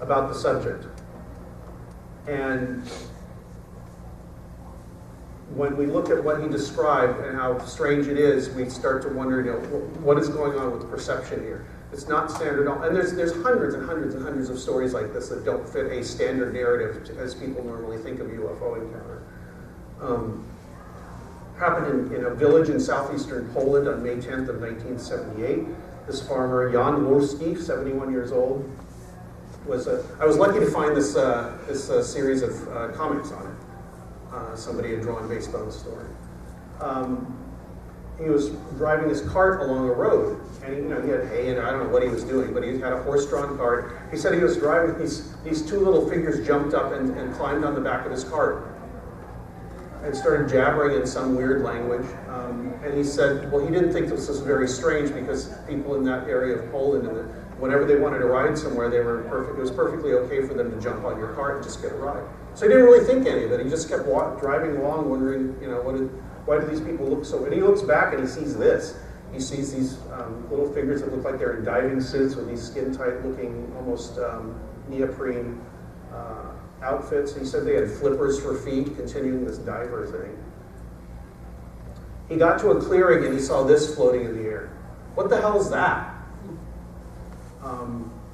about the subject. And when we look at what he described and how strange it is, we start to wonder, what is going on with perception here? It's not standard. And there's hundreds and hundreds and hundreds of stories like this that don't fit a standard narrative as people normally think of UFO encounter. Happened in a village in southeastern Poland on May 10th of 1978. This farmer, Jan Lurski, 71 years old, I was lucky to find this series of comics on it. Somebody had drawn based on the story. He was driving his cart along a road, and he had hay, and I don't know what he was doing, but he had a horse-drawn cart. He said he was driving, these two little figures jumped up and climbed on the back of his cart and started jabbering in some weird language. And he said, well, he didn't think this was very strange because people in that area of Poland, whenever they wanted to ride somewhere, it was perfectly okay for them to jump on your cart and just get a ride. So he didn't really think any of it. He just kept driving along, wondering, why do these people look so? And he looks back and he sees this. He sees these little figures that look like they're in diving suits with these skin-tight looking, almost neoprene outfits. He said they had flippers for feet, continuing this diver thing. He got to a clearing and he saw this floating in the air. What the hell is that?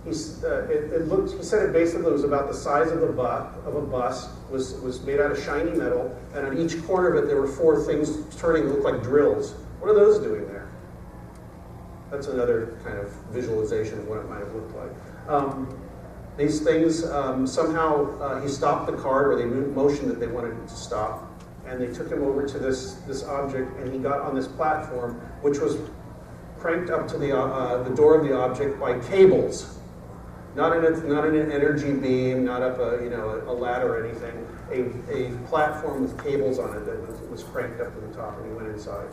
He said it basically was about the size of a bus, was made out of shiny metal, and on each corner of it there were four things turning that looked like drills. What are those doing there? That's another kind of visualization of what it might have looked like. These things, somehow he stopped the car, or they motioned that they wanted it to stop, and they took him over to this object, and he got on this platform, which was cranked up to the door of the object by cables. Not in an energy beam, not up a ladder or anything. A platform with cables on it that was cranked up to the top, and he went inside.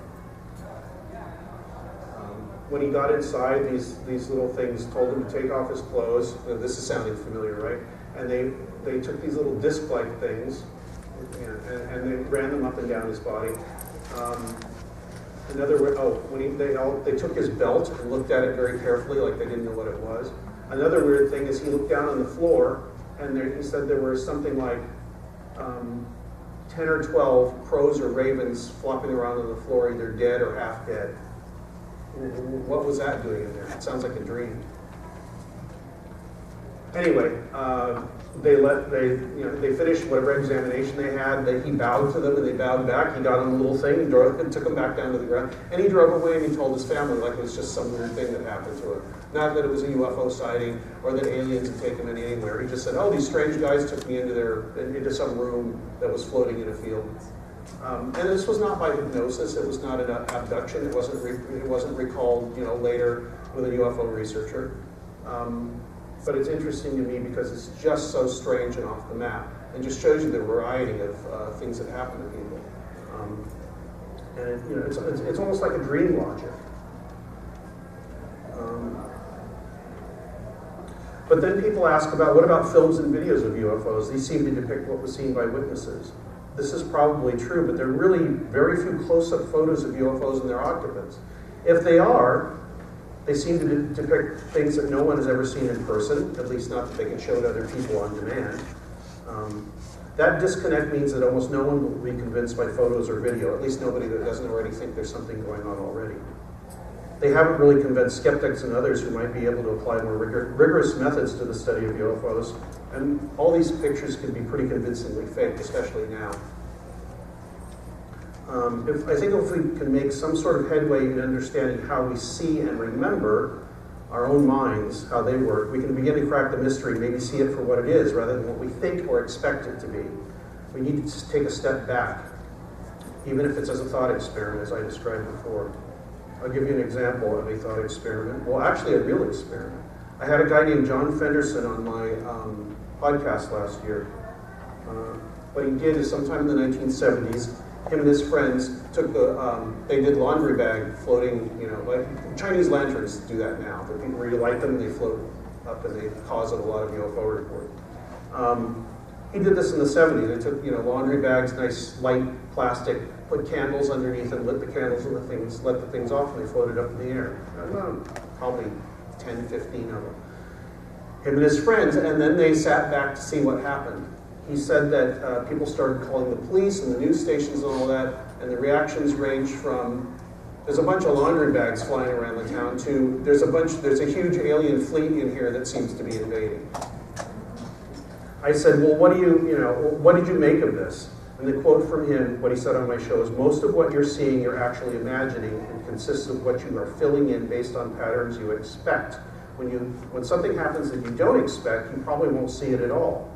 When he got inside, these little things told him to take off his clothes. This is sounding familiar, right? And they took these little disc-like things, and they ran them up and down his body. They took his belt and looked at it very carefully, like they didn't know what it was. Another weird thing is he looked down on the floor, and he said there were something like 10 or 12 crows or ravens flopping around on the floor, either dead or half dead. What was that doing in there? It sounds like a dream. Anyway, they finished whatever examination they had. He bowed to them, and they bowed back. He got on a little thing and took them back down to the ground. And he drove away, and he told his family like it was just some weird thing that happened to him. Not that it was a UFO sighting or that aliens had taken him anywhere. He just said, "Oh, these strange guys took me into some room that was floating in a field." And this was not by hypnosis. It was not an abduction. It wasn't recalled, later with a UFO researcher. But it's interesting to me because it's just so strange and off the map, and just shows you the variety of things that happen to people. And it's almost like a dream logic. But then people ask what about films and videos of UFOs? These seem to depict what was seen by witnesses. This is probably true, but there are really very few close-up photos of UFOs and their occupants. If they are, they seem to depict things that no one has ever seen in person, at least not that they can show to other people on demand. That disconnect means that almost no one will be convinced by photos or video, at least nobody that doesn't already think there's something going on already. They haven't really convinced skeptics and others who might be able to apply more rigorous methods to the study of UFOs, and all these pictures can be pretty convincingly fake, especially now. I think if we can make some sort of headway in understanding how we see and remember, own minds, how they work, we can begin to crack the mystery, maybe see it for what it is, rather than what we think or expect it to be. We need to take a step back, even if it's as a thought experiment, as I described before. I'll give you an example of a thought experiment. Well, actually a real experiment. I had a guy named John Fenderson on my podcast last year. What he did is sometime in the 1970s, him and his friends took they did laundry bag floating, like Chinese lanterns do that now. The people where you light them, they float up and they cause a lot of UFO report. He did this in the 70s. They took, laundry bags, nice light plastic, put candles underneath and lit the candles and let the things off, and they floated up in the air. I don't know, probably 10, 15 of them. Him and his friends, and then they sat back to see what happened. He said that people started calling the police and the news stations and all that, and the reactions ranged from, there's a bunch of laundry bags flying around the town, to there's a huge alien fleet in here that seems to be invading. I said, well, what did you make of this? And the quote from him, what he said on my show, is, most of what you're seeing you're actually imagining and consists of what you are filling in based on patterns you expect. When something happens that you don't expect, you probably won't see it at all.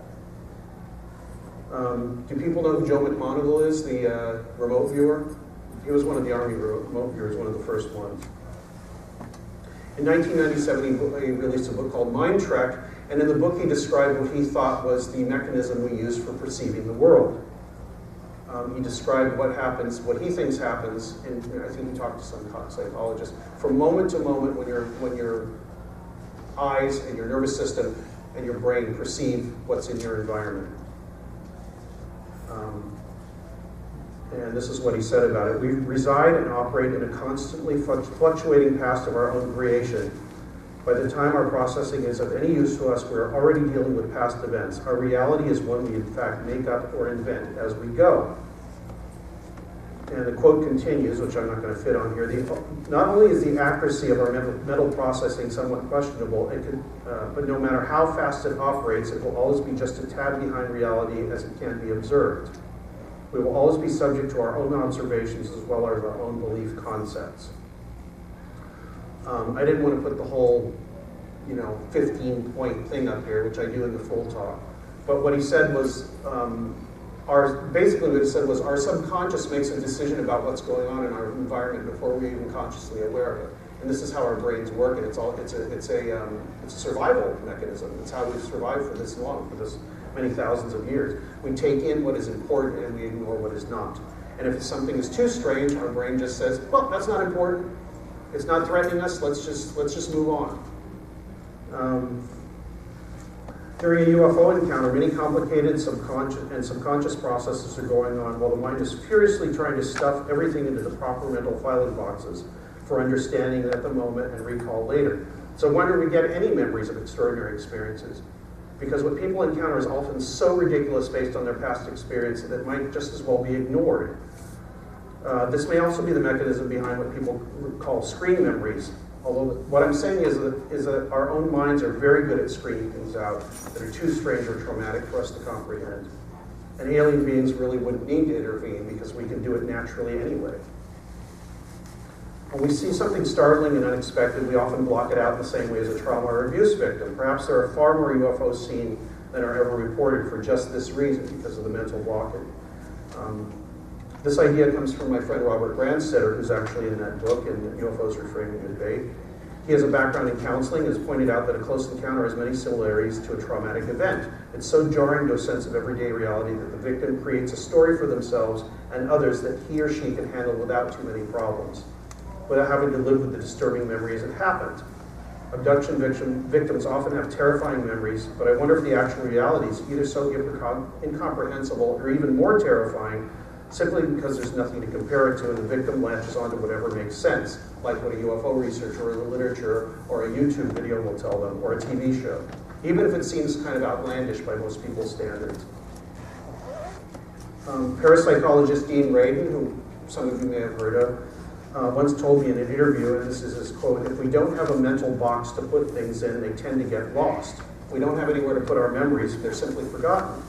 Do people know who Joe McMoneagle is, the remote viewer? He was one of the Army remote viewers, one of the first ones. In 1997, he released a book called Mind Trek, and in the book he described what he thought was the mechanism we use for perceiving the world. He described what he thinks happens, and I think he talked to some psychologists, from moment to moment when your eyes and your nervous system and your brain perceive what's in your environment. And this is what he said about it. We reside and operate in a constantly fluctuating past of our own creation. By the time our processing is of any use to us, we are already dealing with past events. Our reality is one we in fact make up or invent as we go. And the quote continues, which I'm not going to fit on here. Not only is the accuracy of our mental processing somewhat questionable, but no matter how fast it operates, it will always be just a tad behind reality as it can be observed. We will always be subject to our own observations as well as our own belief concepts. I didn't want to put the whole, 15-point thing up here, which I do in the full talk. But what he said was, basically what he said was, our subconscious makes a decision about what's going on in our environment before we're even consciously aware of it. And this is how our brains work, and it's a survival mechanism. It's how we've survived for this long, for this many thousands of years. We take in what is important and we ignore what is not. And if something is too strange, our brain just says, well, that's not important. It's not threatening us. Let's just move on. During a UFO encounter, many complicated subconscious processes are going on while the mind is furiously trying to stuff everything into the proper mental filing boxes for understanding at the moment and recall later. So when do we get any memories of extraordinary experiences? Because what people encounter is often so ridiculous based on their past experience that it might just as well be ignored. This may also be the mechanism behind what people call screen memories. Although what I'm saying is that our own minds are very good at screening things out that are too strange or traumatic for us to comprehend. And alien beings really wouldn't need to intervene because we can do it naturally anyway. When we see something startling and unexpected, we often block it out in the same way as a trauma or abuse victim. Perhaps there are far more UFOs seen than are ever reported for just this reason, because of the mental blockage. This idea comes from my friend Robert Brandstetter, who's actually in that book, in UFOs Reframing the Debate. He has a background in counseling and has pointed out that a close encounter has many similarities to a traumatic event. It's so jarring to a sense of everyday reality that the victim creates a story for themselves and others that he or she can handle without too many problems, without having to live with the disturbing memory as it happened. Abduction victims often have terrifying memories, but I wonder if the actual reality is either so incomprehensible or even more terrifying simply because there's nothing to compare it to and the victim latches onto whatever makes sense, like what a UFO researcher or the literature or a YouTube video will tell them, or a TV show, even if it seems kind of outlandish by most people's standards. Parapsychologist Dean Radin, who some of you may have heard of, once told me in an interview, and this is his quote, "If we don't have a mental box to put things in, they tend to get lost. If we don't have anywhere to put our memories, they're simply forgotten."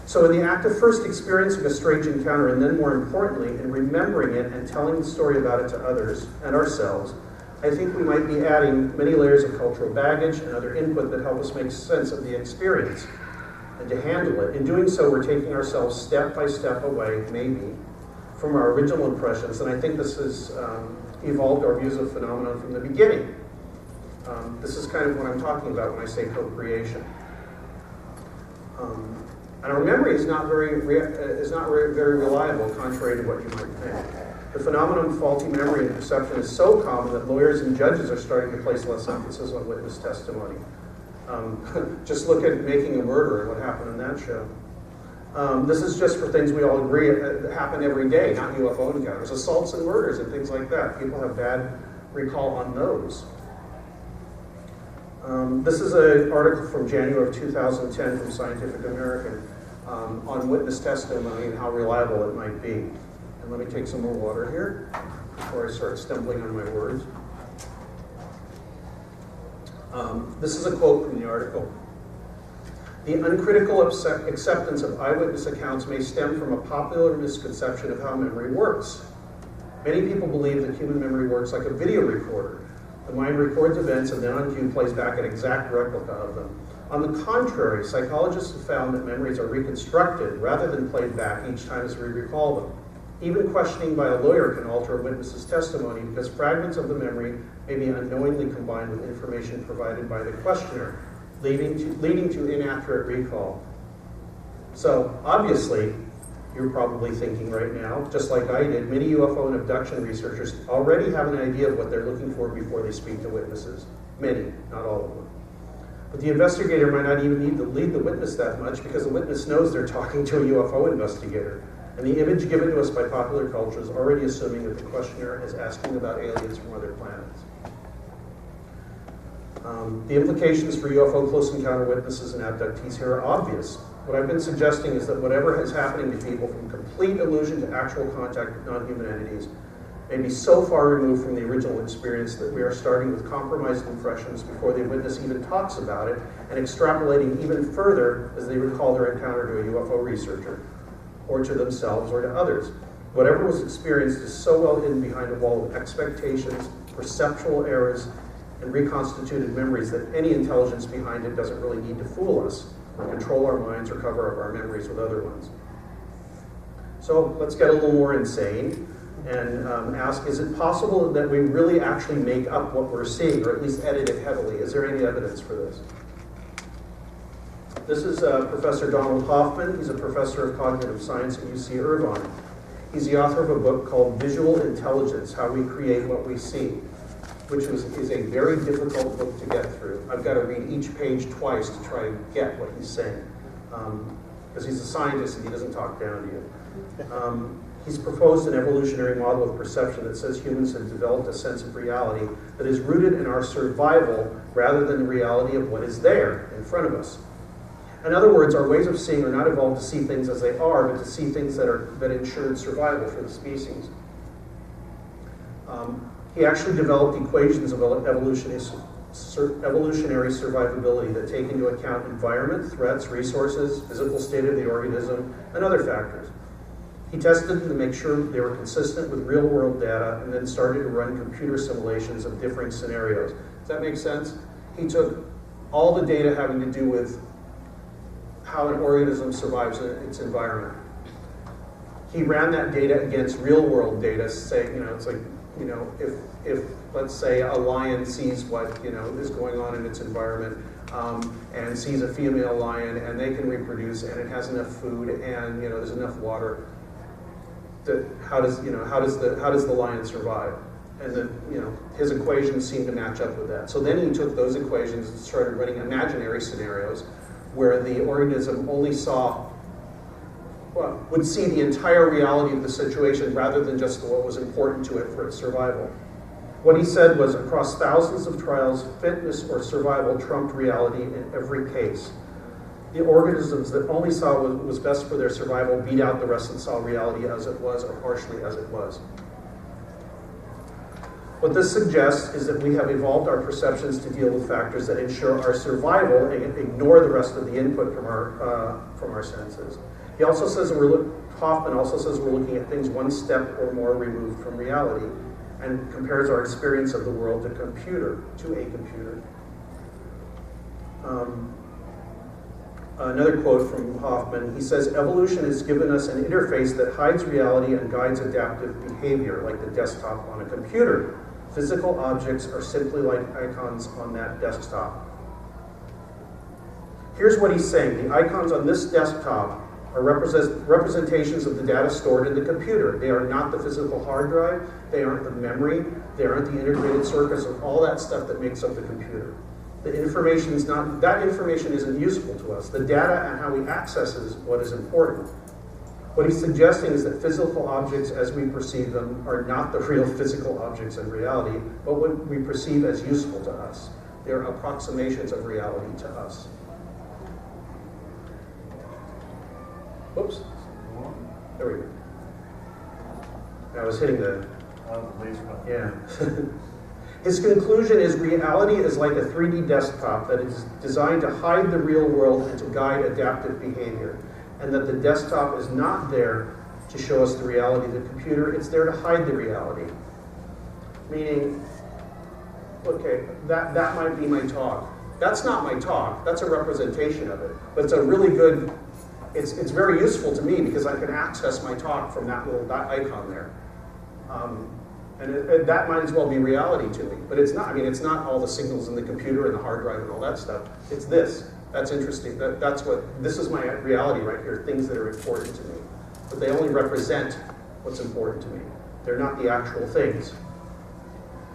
So in the act of first experiencing a strange encounter, and then more importantly, in remembering it and telling the story about it to others and ourselves, I think we might be adding many layers of cultural baggage and other input that help us make sense of the experience and to handle it. In doing so, we're taking ourselves step by step away, maybe, from our original impressions, and I think this has evolved our views of phenomena from the beginning. This is kind of what I'm talking about when I say co-creation. And our memory is not very reliable, contrary to what you might think. The phenomenon of faulty memory and perception is so common that lawyers and judges are starting to place less emphasis on witness testimony. Just look at Making a Murderer and what happened in that show. This is just for things we all agree happen every day, not UFO encounters, assaults and murders and things like that. People have bad recall on those. This is an article from January of 2010 from Scientific American on witness testimony and how reliable it might be. And let me take some more water here before I start stumbling on my words. This is a quote from the article. The uncritical acceptance of eyewitness accounts may stem from a popular misconception of how memory works. Many people believe that human memory works like a video recorder. The mind records events and then on cue plays back an exact replica of them. On the contrary, psychologists have found that memories are reconstructed rather than played back each time as we recall them. Even questioning by a lawyer can alter a witness's testimony because fragments of the memory may be unknowingly combined with information provided by the questioner, leading to inaccurate recall. So, obviously, you're probably thinking right now, just like I did, many UFO and abduction researchers already have an idea of what they're looking for before they speak to witnesses. Many, not all of them. But the investigator might not even need to lead the witness that much because the witness knows they're talking to a UFO investigator. And the image given to us by popular culture is already assuming that the questioner is asking about aliens from other planets. The implications for UFO close encounter witnesses and abductees here are obvious. What I've been suggesting is that whatever is happening to people, from complete illusion to actual contact with non-human entities, may be so far removed from the original experience that we are starting with compromised impressions before the witness even talks about it, and extrapolating even further as they recall their encounter to a UFO researcher, or to themselves or to others. Whatever was experienced is so well hidden behind a wall of expectations, perceptual errors, and reconstituted memories that any intelligence behind it doesn't really need to fool us, or control our minds or cover up our memories with other ones. So let's get a little more insane and ask, is it possible that we really actually make up what we're seeing, or at least edit it heavily? Is there any evidence for this? This is Professor Donald Hoffman. He's a professor of cognitive science at UC Irvine. He's the author of a book called Visual Intelligence, How We Create What We See, which is a very difficult book to get through. I've got to read each page twice to try and get what he's saying, because he's a scientist and he doesn't talk down to you. He's proposed an evolutionary model of perception that says humans have developed a sense of reality that is rooted in our survival rather than the reality of what is there in front of us. In other words, our ways of seeing are not evolved to see things as they are, but to see things that ensured survival for the species. He actually developed equations of evolutionary survivability that take into account environment, threats, resources, physical state of the organism, and other factors. He tested them to make sure they were consistent with real-world data and then started to run computer simulations of differing scenarios. Does that make sense? He took all the data having to do with how an organism survives in its environment. He ran that data against real-world data, saying, it's like, if let's say a lion sees what is going on in its environment and sees a female lion and they can reproduce and it has enough food and there's enough water, how does the lion survive? And then his equations seem to match up with that. So then he took those equations and started running imaginary scenarios where the organism only would see the entire reality of the situation rather than just what was important to it for its survival. What he said was, across thousands of trials, fitness or survival trumped reality in every case. The organisms that only saw what was best for their survival beat out the rest that saw reality as it was or partially as it was. What this suggests is that we have evolved our perceptions to deal with factors that ensure our survival and ignore the rest of the input from our senses. He also says Hoffman also says we're looking at things one step or more removed from reality. and compares our experience of the world to a computer. Another quote from Hoffman, he says, evolution has given us an interface that hides reality and guides adaptive behavior, like the desktop on a computer. Physical objects are simply like icons on that desktop. Here's what he's saying. The icons on this desktop are representations of the data stored in the computer. They are not the physical hard drive. They aren't the memory. They aren't the integrated circuits or all that stuff that makes up the computer. The information is not, that information isn't useful to us. The data and how we access is what is important. What he's suggesting is that physical objects as we perceive them are not the real physical objects in reality, but what we perceive as useful to us. They're approximations of reality to us. Whoops. There we go. I was hitting the... Yeah. His conclusion is reality is like a 3D desktop that is designed to hide the real world and to guide adaptive behavior, and that the desktop is not there to show us the reality of the computer, it's there to hide the reality. Meaning, okay, that might be my talk. That's not my talk, that's a representation of it, but it's a really good, it's very useful to me because I can access my talk from that icon there. And that might as well be reality to me, but it's not. I mean, it's not all the signals in the computer and the hard drive and all that stuff. It's this. That's interesting. This is my reality right here, things that are important to me. But they only represent what's important to me. They're not the actual things.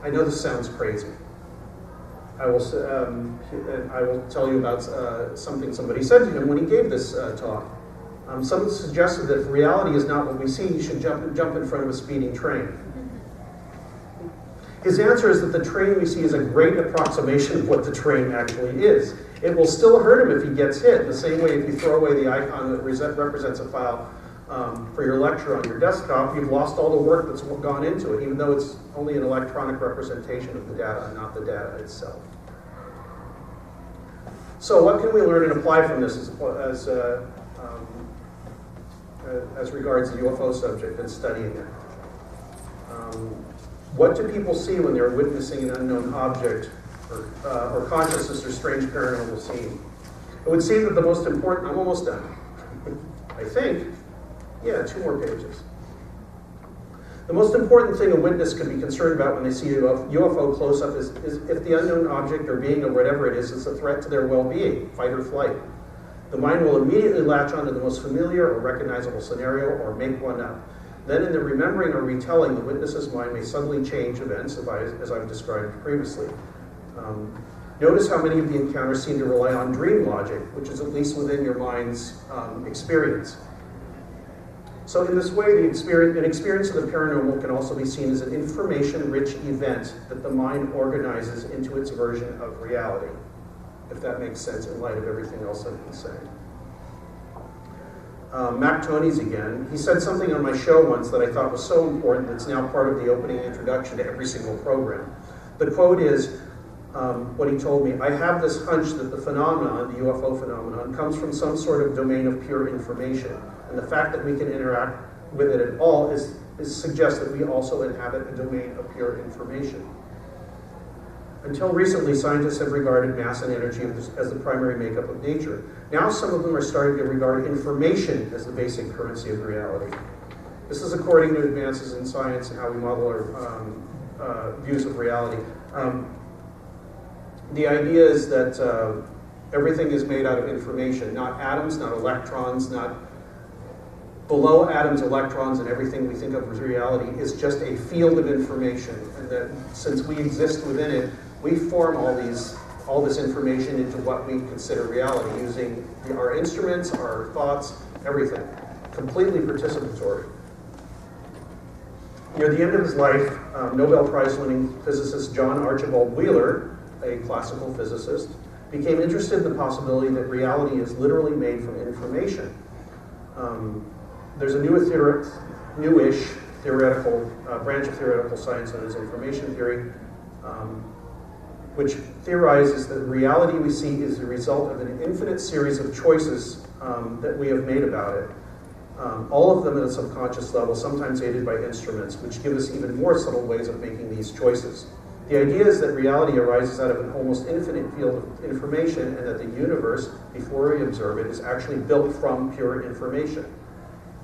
I know this sounds crazy. I will tell you about something somebody said to him when he gave this talk. Someone suggested that if reality is not what we see, you should jump in front of a speeding train. His answer is that the train we see is a great approximation of what the train actually is. It will still hurt him if he gets hit. In the same way, if you throw away the icon that represents a file for your lecture on your desktop, you've lost all the work that's gone into it, even though it's only an electronic representation of the data and not the data itself. So what can we learn and apply from this as regards the UFO subject and studying it? What do people see when they're witnessing an unknown object or consciousness or strange paranormal scene? It would seem that the most important, I'm almost done, I think. Yeah, 2 more pages. The most important thing a witness could be concerned about when they see a UFO close-up is if the unknown object or being or whatever it is a threat to their well-being, fight or flight. The mind will immediately latch onto the most familiar or recognizable scenario or make one up. Then in the remembering or retelling, the witness's mind may suddenly change events, as I've described previously. Notice how many of the encounters seem to rely on dream logic, which is at least within your mind's experience. So in this way, an experience of the paranormal can also be seen as an information-rich event that the mind organizes into its version of reality, if that makes sense in light of everything else I've been saying. Mac Tony's again. He said something on my show once that I thought was so important that it's now part of the opening introduction to every single program. The quote is, what he told me, I have this hunch that the phenomenon, the UFO phenomenon, comes from some sort of domain of pure information. And the fact that we can interact with it at all suggests that we also inhabit a domain of pure information. Until recently, scientists have regarded mass and energy as the primary makeup of nature. Now some of them are starting to regard information as the basic currency of reality. This is according to advances in science and how we model our views of reality. The idea is that everything is made out of information, not atoms, not electrons, not below atoms, electrons, and everything we think of as reality is just a field of information. And that since we exist within it, we form all this information into what we consider reality using our instruments, our thoughts, everything. Completely participatory. Near the end of his life, Nobel Prize-winning physicist John Archibald Wheeler, a classical physicist, became interested in the possibility that reality is literally made from information. There's a newish theoretical branch of theoretical science known as information theory, which theorizes that reality we see is the result of an infinite series of choices that we have made about it. all of them at a subconscious level, sometimes aided by instruments, which give us even more subtle ways of making these choices. The idea is that reality arises out of an almost infinite field of information, and that the universe, before we observe it, is actually built from pure information.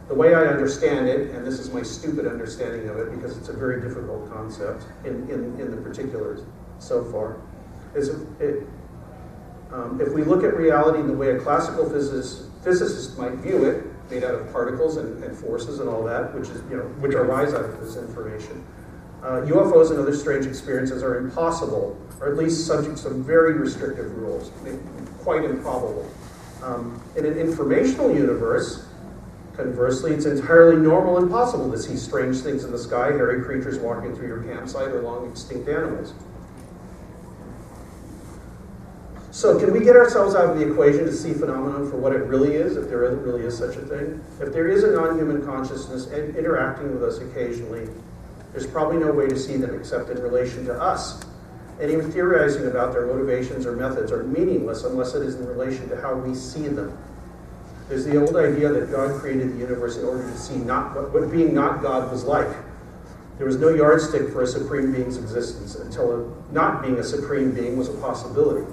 The way I understand it, and this is my stupid understanding of it because it's a very difficult concept in the particulars so far, is if we look at reality in the way a classical physicist might view it, made out of particles and forces and all that, which arise out of this information, UFOs and other strange experiences are impossible, or at least subject to some very restrictive rules, quite improbable. In an informational universe, conversely, it's entirely normal and possible to see strange things in the sky, hairy creatures walking through your campsite, or long extinct animals. So can we get ourselves out of the equation to see phenomenon for what it really is, if there really is such a thing? If there is a non-human consciousness interacting with us occasionally, there's probably no way to see them except in relation to us. And even theorizing about their motivations or methods are meaningless unless it is in relation to how we see them. There's the old idea that God created the universe in order to see what being not God was like. There was no yardstick for a supreme being's existence until not being a supreme being was a possibility.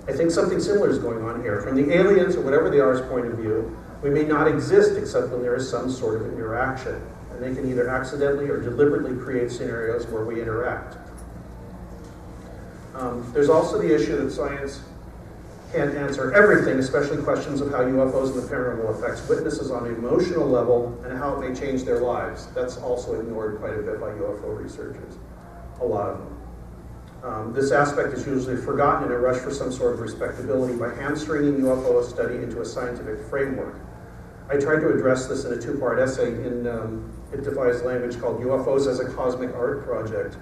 I think something similar is going on here. From the aliens, or whatever they are's point of view, we may not exist except when there is some sort of interaction. And they can either accidentally or deliberately create scenarios where we interact. There's also the issue that science can't answer everything, especially questions of how UFOs and the paranormal affects witnesses on an emotional level and how it may change their lives. That's also ignored quite a bit by UFO researchers, a lot of them. This aspect is usually forgotten in a rush for some sort of respectability by hamstringing UFO study into a scientific framework. I tried to address this in a two-part essay in It Defies Language called UFOs as a Cosmic Art Project.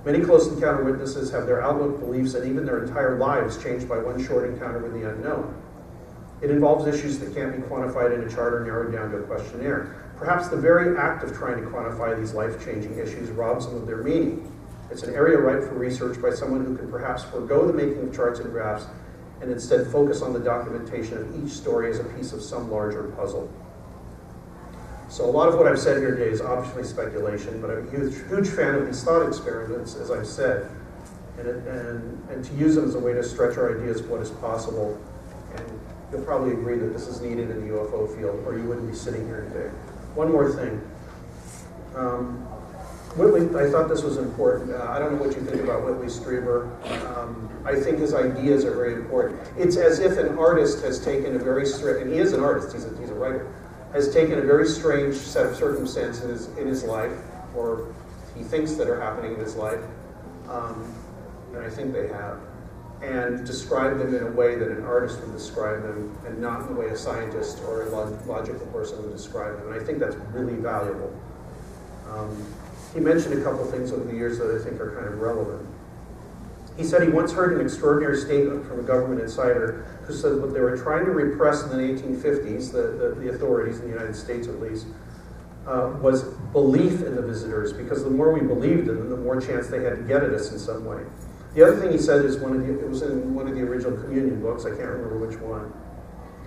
Many close encounter witnesses have their outlook, beliefs, and even their entire lives changed by one short encounter with the unknown. It involves issues that can't be quantified in a chart or narrowed down to a questionnaire. Perhaps the very act of trying to quantify these life-changing issues robs them of their meaning. It's an area ripe for research by someone who can perhaps forego the making of charts and graphs and instead focus on the documentation of each story as a piece of some larger puzzle. So a lot of what I've said here today is obviously speculation, but I'm a huge fan of these thought experiments, as I've said, and to use them as a way to stretch our ideas of what is possible. And you'll probably agree that this is needed in the UFO field, or you wouldn't be sitting here today. One more thing. Whitley, I thought this was important. I don't know what you think about Whitley Strieber. I think his ideas are very important. It's as if an artist has taken a very strange, and he is an artist, he's a writer, has taken a very strange set of circumstances in his life, or he thinks that are happening in his life, and I think they have, and described them in a way that an artist would describe them, and not in the way a scientist or a logical person would describe them. And I think that's really valuable. He mentioned a couple things over the years that I think are kind of relevant. He said he once heard an extraordinary statement from a government insider who said what they were trying to repress in the 1850s, the authorities in the United States at least, was belief in the visitors, because the more we believed in them, the more chance they had to get at us in some way. The other thing he said is it was in one of the original communion books, I can't remember which one.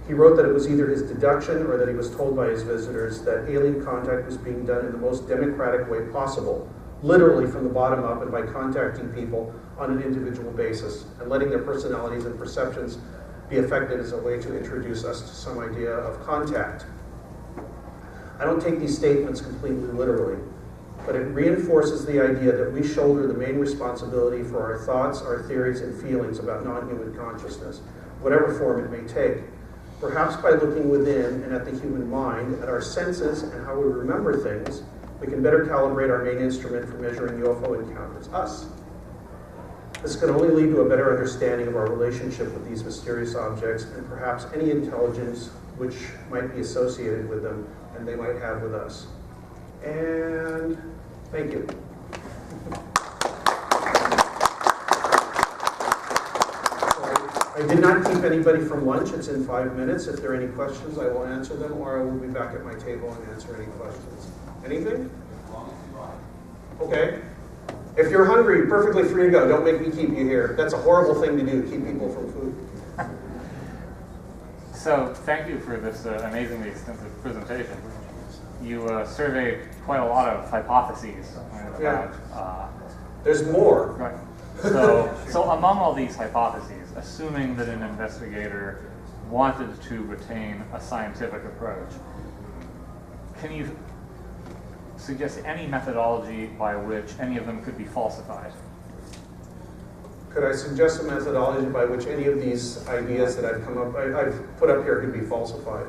He wrote that it was either his deduction or that he was told by his visitors that alien contact was being done in the most democratic way possible, literally from the bottom up and by contacting people on an individual basis and letting their personalities and perceptions be affected as a way to introduce us to some idea of contact. I don't take these statements completely literally, but it reinforces the idea that we shoulder the main responsibility for our thoughts, our theories, and feelings about non-human consciousness, whatever form it may take. Perhaps by looking within and at the human mind, at our senses and how we remember things, we can better calibrate our main instrument for measuring UFO encounters, us. This can only lead to a better understanding of our relationship with these mysterious objects and perhaps any intelligence which might be associated with them and they might have with us. And thank you. I did not keep anybody from lunch. It's in 5 minutes. If there are any questions, I will answer them, or I will be back at my table and answer any questions. Anything? Okay. If you're hungry, you're perfectly free to go. Don't make me keep you here. That's a horrible thing to do, keep people from food. So thank you for this amazingly extensive presentation. You surveyed quite a lot of hypotheses about. There's more. Right. So among all these hypotheses, assuming that an investigator wanted to retain a scientific approach, can you suggest any methodology by which any of them could be falsified? Could I suggest a methodology by which any of these ideas that I've put up here could be falsified?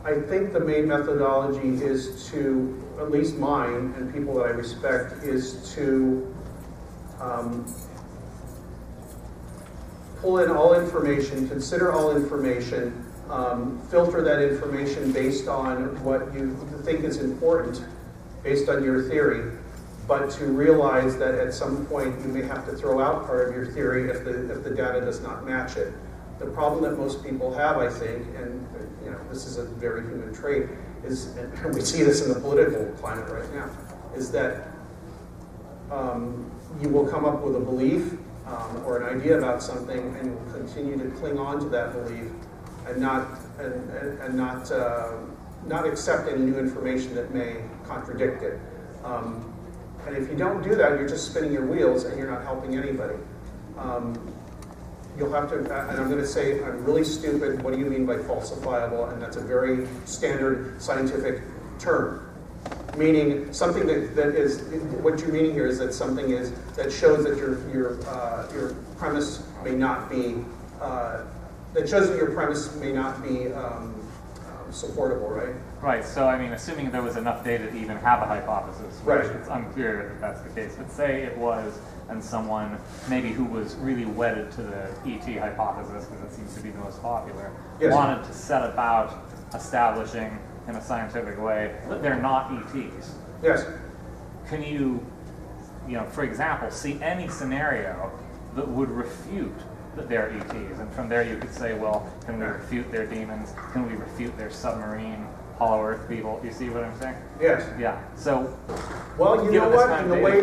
I think the main methodology is to, at least mine and people that I respect, is to pull in all information, consider all information, filter that information based on what you think is important, based on your theory, but to realize that at some point you may have to throw out part of your theory if the data does not match it. The problem that most people have, I think, and this is a very human trait, is, and we see this in the political climate right now, is that you will come up with a belief or an idea about something, and you will continue to cling on to that belief and not accept any new information that may contradict it. And if you don't do that, you're just spinning your wheels and you're not helping anybody. You'll have to, and I'm going to say, I'm really stupid, what do you mean by falsifiable? And that's a very standard scientific term. Meaning something that is, what you're meaning here is that something is, that shows that your premise may not be, that shows that your premise may not be supportable, right? Right, so I mean, assuming there was enough data to even have a hypothesis, which right. It's unclear that that's the case, but say it was, and someone maybe who was really wedded to the ET hypothesis, because it seems to be the most popular, yes. wanted to set about establishing in a scientific way that they're not ETs. Yes. Can you, for example, see any scenario that would refute that they're ETs? And from there you could say, well, can we refute their demons? Can we refute their submarine, hollow earth people? You see what I'm saying? Yes. Yeah. So, well, you know what? In the way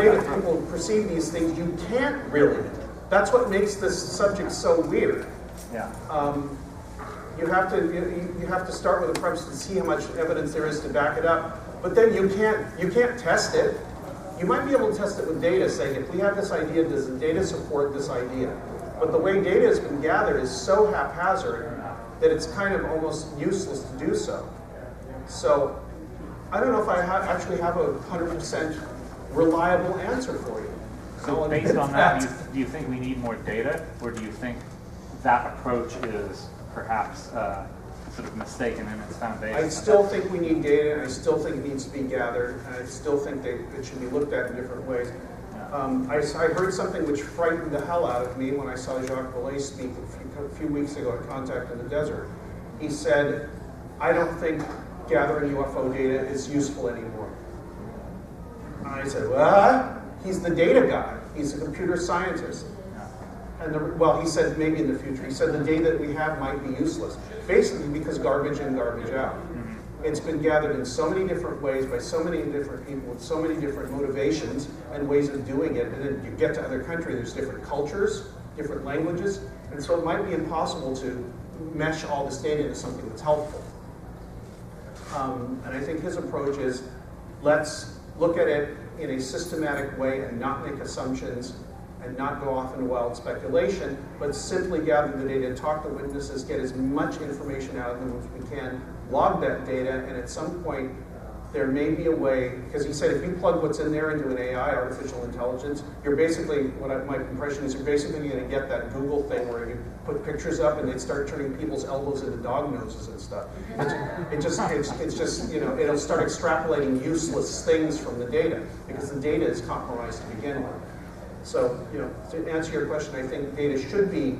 that people perceive these things, you can't really. That's what makes this subject so weird. Yeah. You have to start with a premise to see how much evidence there is to back it up, but then you can't test it. You might be able to test it with data, saying if we have this idea, does the data support this idea? But the way data has been gathered is so haphazard that it's kind of almost useless to do so. So I don't know if I actually have a 100% reliable answer for you. So based on that, do you think we need more data, or do you think that approach is perhaps sort of mistaken in its foundation? I still think we need data, and I still think it needs to be gathered, and I still think that it should be looked at in different ways. I heard something which frightened the hell out of me when I saw Jacques Vallée speak a few weeks ago at Contact in the Desert. He said, I don't think gathering UFO data is useful anymore. I said, what? He's the data guy. He's a computer scientist. And he said maybe in the future. He said the data that we have might be useless. Basically because garbage in, garbage out. It's been gathered in so many different ways by so many different people with so many different motivations and ways of doing it. And then you get to other countries, there's different cultures, different languages. And so it might be impossible to mesh all this data into something that's helpful. And I think his approach is, let's look at it in a systematic way and not make assumptions and not go off into wild speculation, but simply gather the data, talk to witnesses, get as much information out of them as we can, log that data, and at some point there may be a way, because he said if you plug what's in there into an AI, artificial intelligence, you're basically, my impression is you're basically going to get that Google thing where you put pictures up and they start turning people's elbows into dog noses and stuff. It's just, it'll start extrapolating useless things from the data, because the data is compromised to begin with. So, to answer your question, I think data should be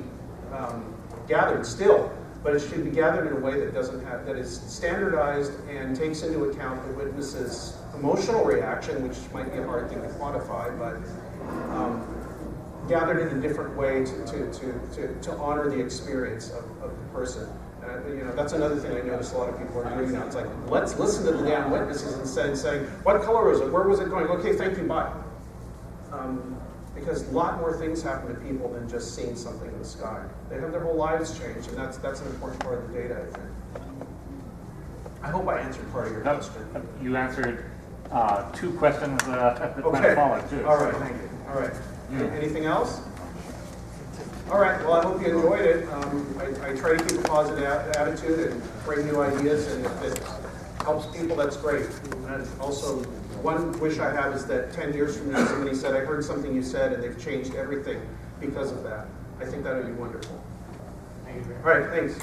gathered still, but it should be gathered in a way that is standardized and takes into account the witness's emotional reaction, which might be a hard thing to quantify, but gathered in a different way to honor the experience of the person. And that's another thing I notice a lot of people are doing now. It's like, let's listen to the damn witnesses instead of saying, what color was it? Where was it going? Okay, thank you, bye. Because a lot more things happen to people than just seeing something in the sky. They have their whole lives changed, and that's an important part of the data, I think. I hope I answered part of your question. You answered 2 questions that kind Okay. of followed too. All right, thank you. All right. Anything else? All right, well, I hope you enjoyed it. I try to keep a positive attitude and bring new ideas, and if it helps people, that's great. And also, one wish I have is that 10 years from now, somebody said, I heard something you said, and they've changed everything because of that. I think that would be wonderful. All right, thanks.